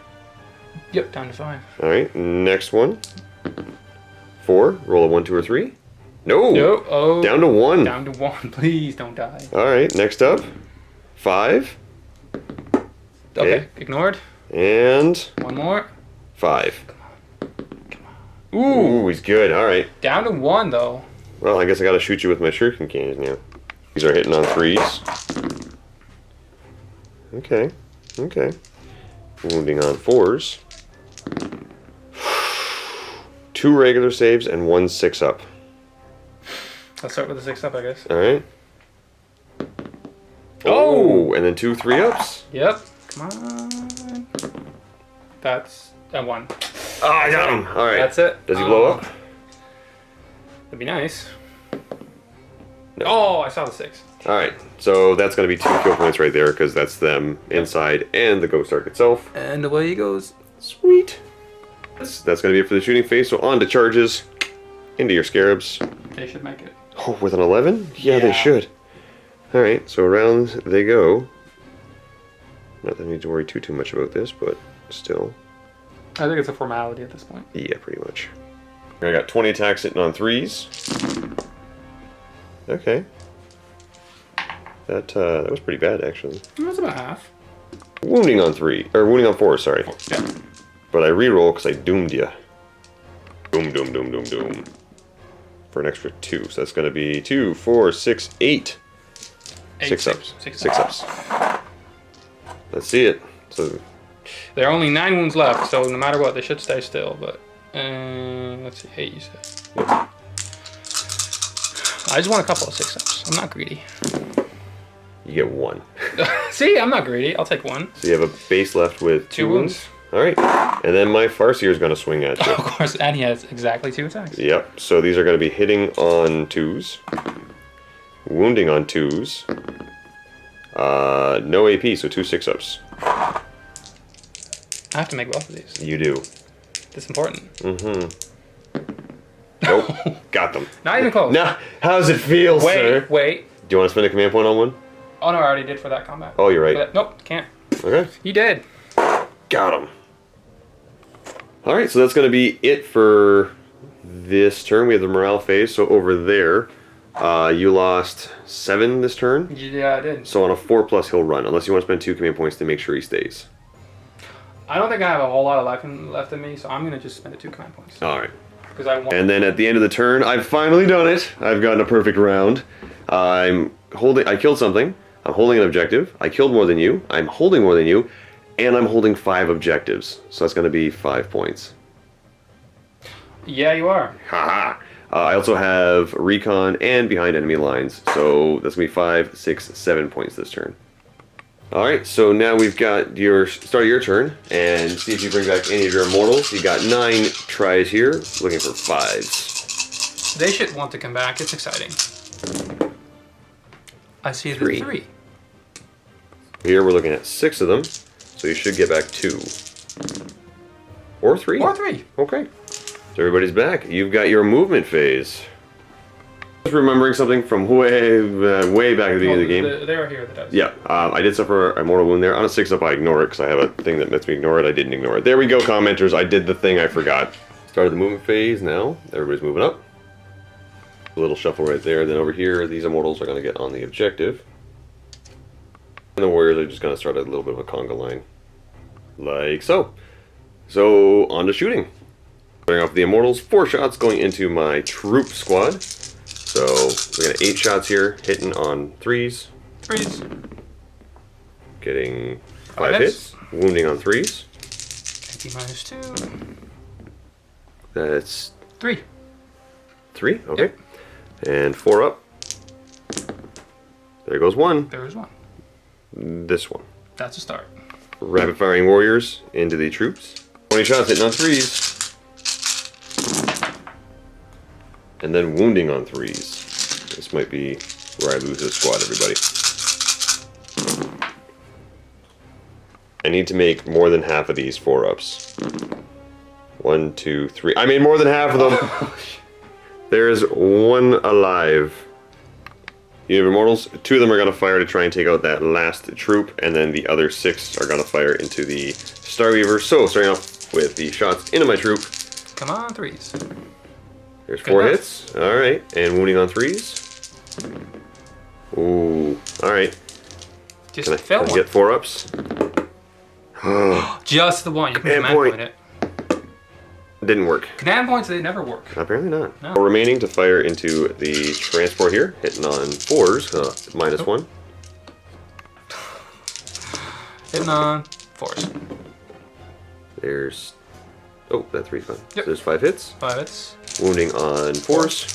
Yep, down to 5. Alright, next one. 4. Roll a 1, 2, or 3. No! No, oh. Down to 1. Down to 1. Please don't die. Alright, next up. 5. Okay, ignored. And 1 more. 5. Come on. Ooh. Ooh, he's good. Alright. Down to 1, though. Well, I guess I gotta shoot you with my shuriken cannons now. These are hitting on 3s. Okay. Okay. Wounding on 4s. 2 regular saves and 1 6-up. Let's start with the 6 up, I guess. Alright. Oh! And then 2 3-ups. Yep. Come on. That's a 1. Oh, I got him. Alright. That's it. Does he blow up? That'd be nice. No. Oh, I saw the 6. Alright, so that's going to be 2 kill points right there because that's them inside and the Ghost Ark itself. And away he goes. Sweet. That's going to be it for the shooting phase. So on to charges. Into your scarabs. They should make it. Oh, with an 11? Yeah, they Yeah. should. Alright, so around they go. Not that I need to worry too much about this, but still. I think it's a formality at this point. Yeah, pretty much. I got 20 attacks hitting on 3s. Okay. That was pretty bad, actually. That's about half. Wounding on wounding on 4, sorry. Yeah. But I reroll because I doomed you. Doom, doom, doom, doom, doom. For an extra 2, so that's going to be 2, 4, 6, 8. 6 ups. 6 ups. Let's see it. So there are only 9 wounds left, so no matter what, they should stay still. But let's see, 8 you said. Yep. I just want a couple of 6 ups. I'm not greedy. You get 1. See, I'm not greedy. I'll take 1. So you have a base left with 2 wounds. All right. And then my Farseer is going to swing at you. Of course, and he has exactly 2 attacks. Yep. So these are going to be hitting on 2s. Wounding on 2s. No AP, so 2 6-ups. I have to make both of these. You do. It's important. Mm-hmm. Nope. Got them. Not even close. Nah. How's it feel, sir? Wait. Do you want to spend a command point on one? Oh, no, I already did for that combat. Oh, you're right. But, nope, can't. Okay. You did. Got him. All right, so that's going to be it for this turn. We have the morale phase. So over there, you lost 7 this turn. Yeah, I did. So on a 4+, he'll run, unless you want to spend 2 command points to make sure he stays. I don't think I have a whole lot of life left in me, so I'm going to just spend the 2 command points. All right. Because I want. And then at the end of the turn, I've finally done it. I've gotten a perfect round. I killed something. I'm holding an objective. I killed more than you. I'm holding more than you. And I'm holding 5 objectives. So that's going to be 5 points. Yeah, you are. Haha. I also have recon and behind enemy lines. So that's going to be 5, 6, 7 points this turn. Alright, so now we've got your start of your turn. And see if you bring back any of your immortals. You got 9 tries here. Looking for 5s. They should want to come back. It's exciting. I see the 3. 3. Here we're looking at 6 of them. So you should get back 2. Or 3. Or 3. Okay. So everybody's back. You've got your movement phase. Just remembering something from way back at the beginning of the game. They are here, that does. Yeah, I did suffer a mortal wound there. On a 6-up, I ignore it because I have a thing that lets me ignore it. I didn't ignore it. There we go, commenters. I did the thing I forgot. Started the movement phase now. Everybody's moving up. A little shuffle right there. Then over here, these immortals are going to get on the objective. And the warriors are just going to start a little bit of a conga line. Like so. So, on to shooting. Starting off with the immortals, 4 shots going into my troop squad. So, we got 8 shots here, hitting on 3s. 3s. Getting 5 hits. Wounding on 3s. AP -2. That's 3. 3? Okay. Yep. And 4 up. There goes 1. There is 1. This one. That's a start. Rapid firing warriors into the troops. 20 shots hitting on 3s. And then wounding on 3s. This might be where I lose this squad, everybody. I need to make more than half of these 4-ups. 1, 2, 3. I made more than half of them. There's 1 alive. You have immortals. 2 of them are going to fire to try and take out that last troop, and then the other 6 are going to fire into the Starweaver. So, starting off with the shots into my troop. Come on, 3s. There's 4 hits. Alright. And wounding on 3s. Ooh. Alright. Just Can fell I one. get 4-ups? Just the one. You can Command command point. point it. Didn't work. Command points, they never work. Apparently not. No. Remaining to fire into the transport here. Hitting on 4s. -1. Hitting on 4s. There's... Oh, that 3's fine. Yep. So there's 5 hits. 5 hits. Wounding on 4s.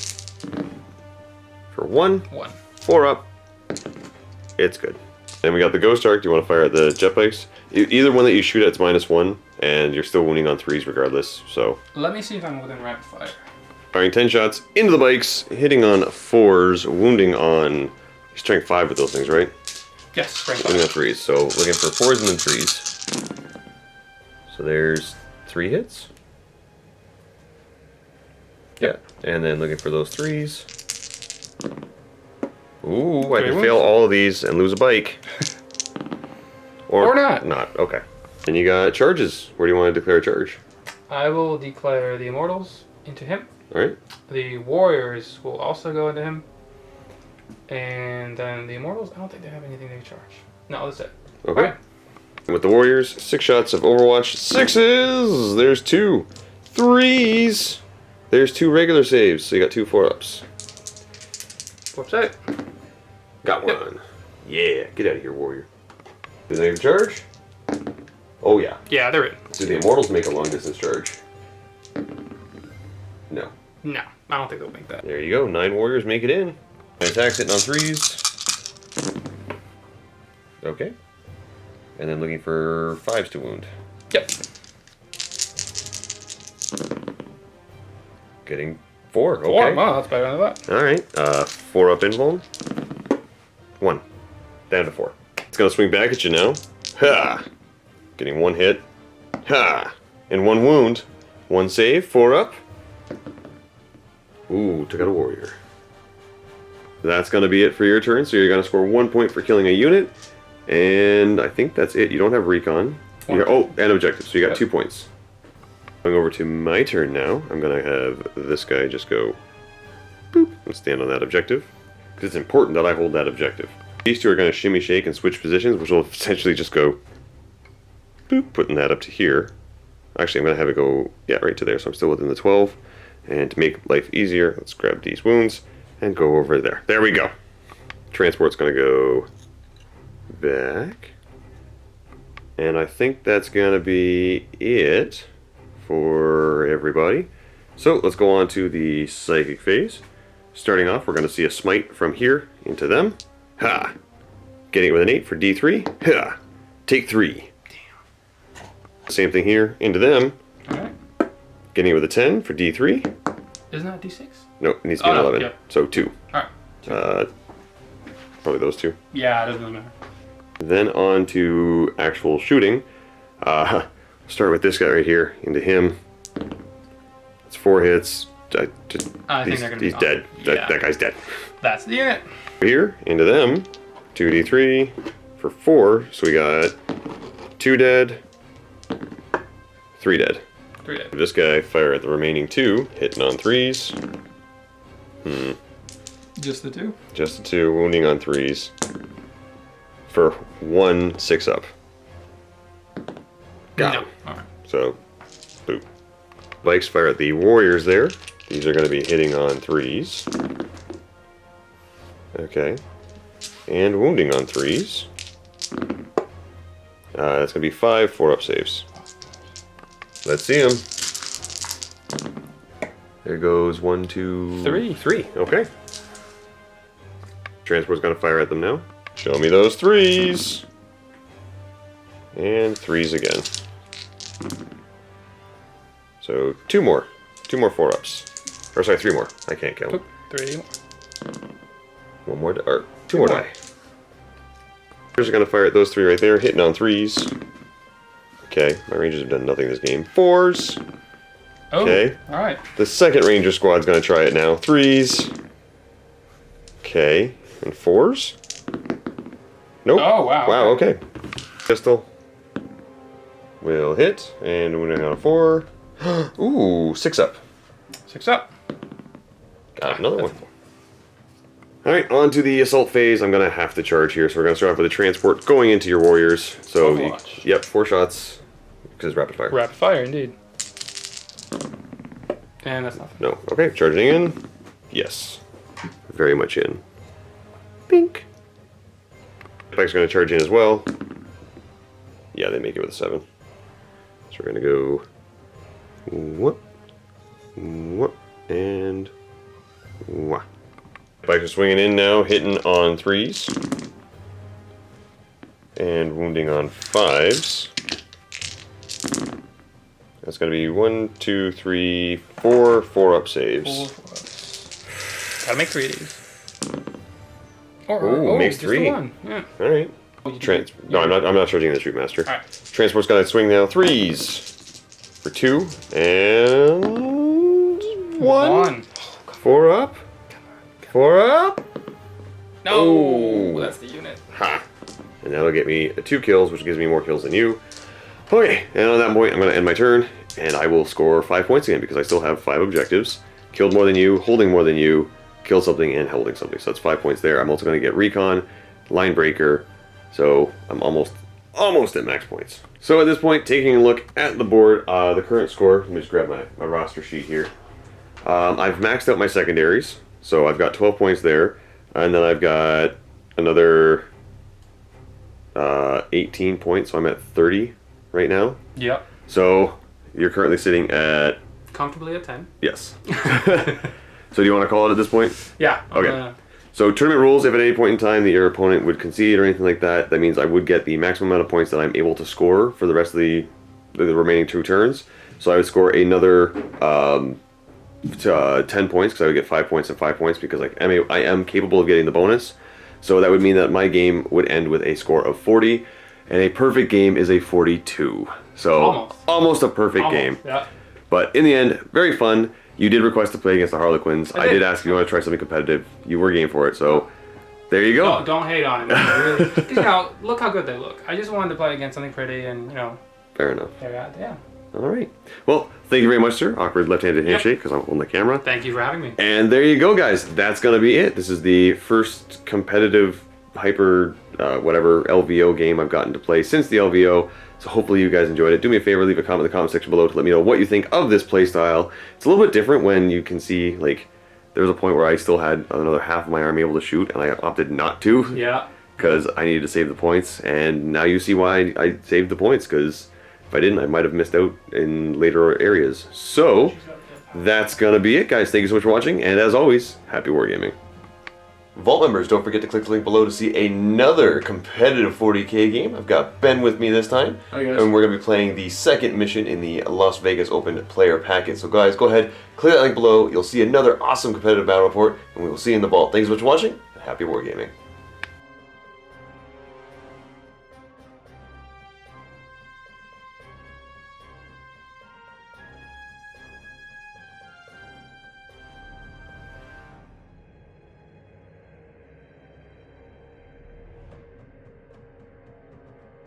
For 1. 1. 4 up. It's good. Then we got the Ghost Arc. Do you want to fire at the jet bikes? Either one that you shoot at is -1, and you're still wounding on 3s regardless. So Let me see if I'm within rapid fire. firing 10 shots into the bikes, hitting on 4s, wounding on strength 5 with those things, right? Yes, strength Wounding on 5. 3s. So looking for 4s and then 3s. So there's 3 hits. Yeah, and then looking for those 3s. Ooh, I can fail all of these and lose a bike. Or not. Not, okay. And you got charges. Where do you want to declare a charge? I will declare the immortals into him. Alright. The warriors will also go into him. And then the immortals, I don't think they have anything they charge. No, that's it. Okay. Alright. With the warriors, 6 shots of Overwatch. 6s! There's 2. 3s! There's 2 regular saves, so you got 2 4-ups. Whoops, it. Got 1. Yep. Yeah, get out of here, warrior. Do they have a charge? Oh yeah. Yeah, they're in. Do the immortals make a long distance charge? No. No, I don't think they'll make that. There you go. 9 warriors make it in. Attacks hitting on 3s. Okay. And then looking for 5s to wound. Yep. Getting 4. Okay. 4. Wow, that's better than that. All right. 4 up invuln. 1. Down to 4. It's gonna swing back at you now. Ha! Getting 1 hit. Ha! And 1 wound. 1 save. 4 up. Ooh, took out a warrior. That's gonna be it for your turn. So you're gonna score 1 point for killing a unit, and I think that's it. You don't have recon. You got, oh, and objective. So you got 2 points. Going over to my turn now. I'm gonna have this guy just go boop and stand on that objective because it's important that I hold that objective. These two are gonna shimmy shake and switch positions, which will essentially just go boop, putting that up to here. Actually, I'm gonna have it go right to there. So I'm still within the 12. And to make life easier, let's grab these wounds and go over there. There we go. Transport's gonna go back. And I think that's gonna be it for everybody. So let's go on to the psychic phase. Starting off, we're gonna see a smite from here into them. Ha! Getting it with an 8 for D3. Ha! Take 3. Damn. Same thing here, into them. Alright. Getting it with a 10 for D3. Isn't that D6? No, it needs to be an 11. Yep. So 2. Alright. Probably those 2. Yeah, it doesn't really matter. Then on to actual shooting. Start with this guy right here, into him. It's 4 hits. I think they're gonna be he's dead. Yeah. That guy's dead. That's the unit. Here, into them. 2d3 for 4. So we got 2 dead, 3 dead. 3 dead. This guy, fire at the remaining 2, hitting on 3s. Just the 2? Just the 2, wounding on 3s. For 1 6 up. Got him. Alright. So, boop. Bikes fire at the warriors there. These are going to be hitting on 3s. Okay. And wounding on 3s. That's going to be 5 4-up saves. Let's see them. There goes 1, 2, 3. Okay. Transport's going to fire at them now. Show me those 3s. And 3s again. So 2 more. 2 more 4-ups. Or sorry, 3 more. I can't count. 3 more. 1 more, or 2 more die. Rangers are going to fire at those 3 right there, hitting on 3s. Okay, my Rangers have done nothing this game. 4s. Oh, okay. Alright. The second Ranger squad's going to try it now. 3s. Okay, and 4s. Nope. Oh, wow. Wow, okay. Pistol. Will hit, and wounding on a 4. Ooh, 6 up. 6 up. Got another one. Alright, on to the assault phase. I'm going to have to charge here, so we're going to start off with a transport going into your warriors. So, yep, 4 shots, because rapid fire. Rapid fire, indeed. And that's nothing. No. Okay, charging in. Yes. Very much in. Pink. Spike's going to charge in as well. Yeah, they make it with a 7. So we're going to go whoop, whoop, and wah. Spikes are swinging in now, hitting on 3s. And wounding on 5s. That's going to be 1, 2, 3, 4 4-up saves. 4 Gotta make 3 of these. Ooh, makes 3. Yeah. All right. No, I'm not charging the Shoot Master. All right. Transport's got to swing now. 3s for 2 and 1. 4 up. 4 up. No, Oh. that's the unit. Ha! And that'll get me 2 kills, which gives me more kills than you. Okay, and on that point, I'm going to end my turn, and I will score 5 points again because I still have 5 objectives. Killed more than you, holding more than you, killed something, and holding something. So that's 5 points there. I'm also going to get Recon, Line Breaker, so I'm almost at max points. So at this point, taking a look at the board, the current score, let me just grab my roster sheet here. I've maxed out my secondaries, so I've got 12 points there, and then I've got another 18 points, so I'm at 30 right now. Yep. So you're currently sitting at... Comfortably at 10. Yes. So do you want to call it at this point? Yeah. Okay. So tournament rules, if at any point in time that your opponent would concede or anything like that, that means I would get the maximum amount of points that I'm able to score for the rest of the remaining 2 turns. So I would score another 10 points because I would get 5 points and 5 points because like I am capable of getting the bonus. So that would mean that my game would end with a score of 40, and a perfect game is a 42. So almost a perfect game. Yeah. But in the end, very fun. You did request to play against the Harlequins. I did ask if you want to try something competitive. You were game for it, so there you go. Don't hate on it. Really. 'Cause, you know, look how good they look. I just wanted to play against something pretty, and you know. Fair enough. Yeah. All right. Well, thank you very much, sir. Awkward left-handed handshake because I'm holding the camera. Thank you for having me. And there you go, guys. That's going to be it. This is the first competitive hyper whatever LVO game I've gotten to play since the LVO. So hopefully you guys enjoyed it. Do me a favor, leave a comment in the comment section below to let me know what you think of this playstyle. It's a little bit different when you can see, like, there was a point where I still had another half of my army able to shoot, and I opted not to. Yeah. Because I needed to save the points, and now you see why I saved the points, because if I didn't, I might have missed out in later areas. So, that's gonna be it, guys. Thank you so much for watching, and as always, happy wargaming. Vault members, don't forget to click the link below to see another competitive 40k game. I've got Ben with me this time, and we're going to be playing the second mission in the Las Vegas Open player packet. So guys, go ahead, click that link below. You'll see another awesome competitive battle report, and we will see you in the vault. Thanks so much for watching, and happy wargaming.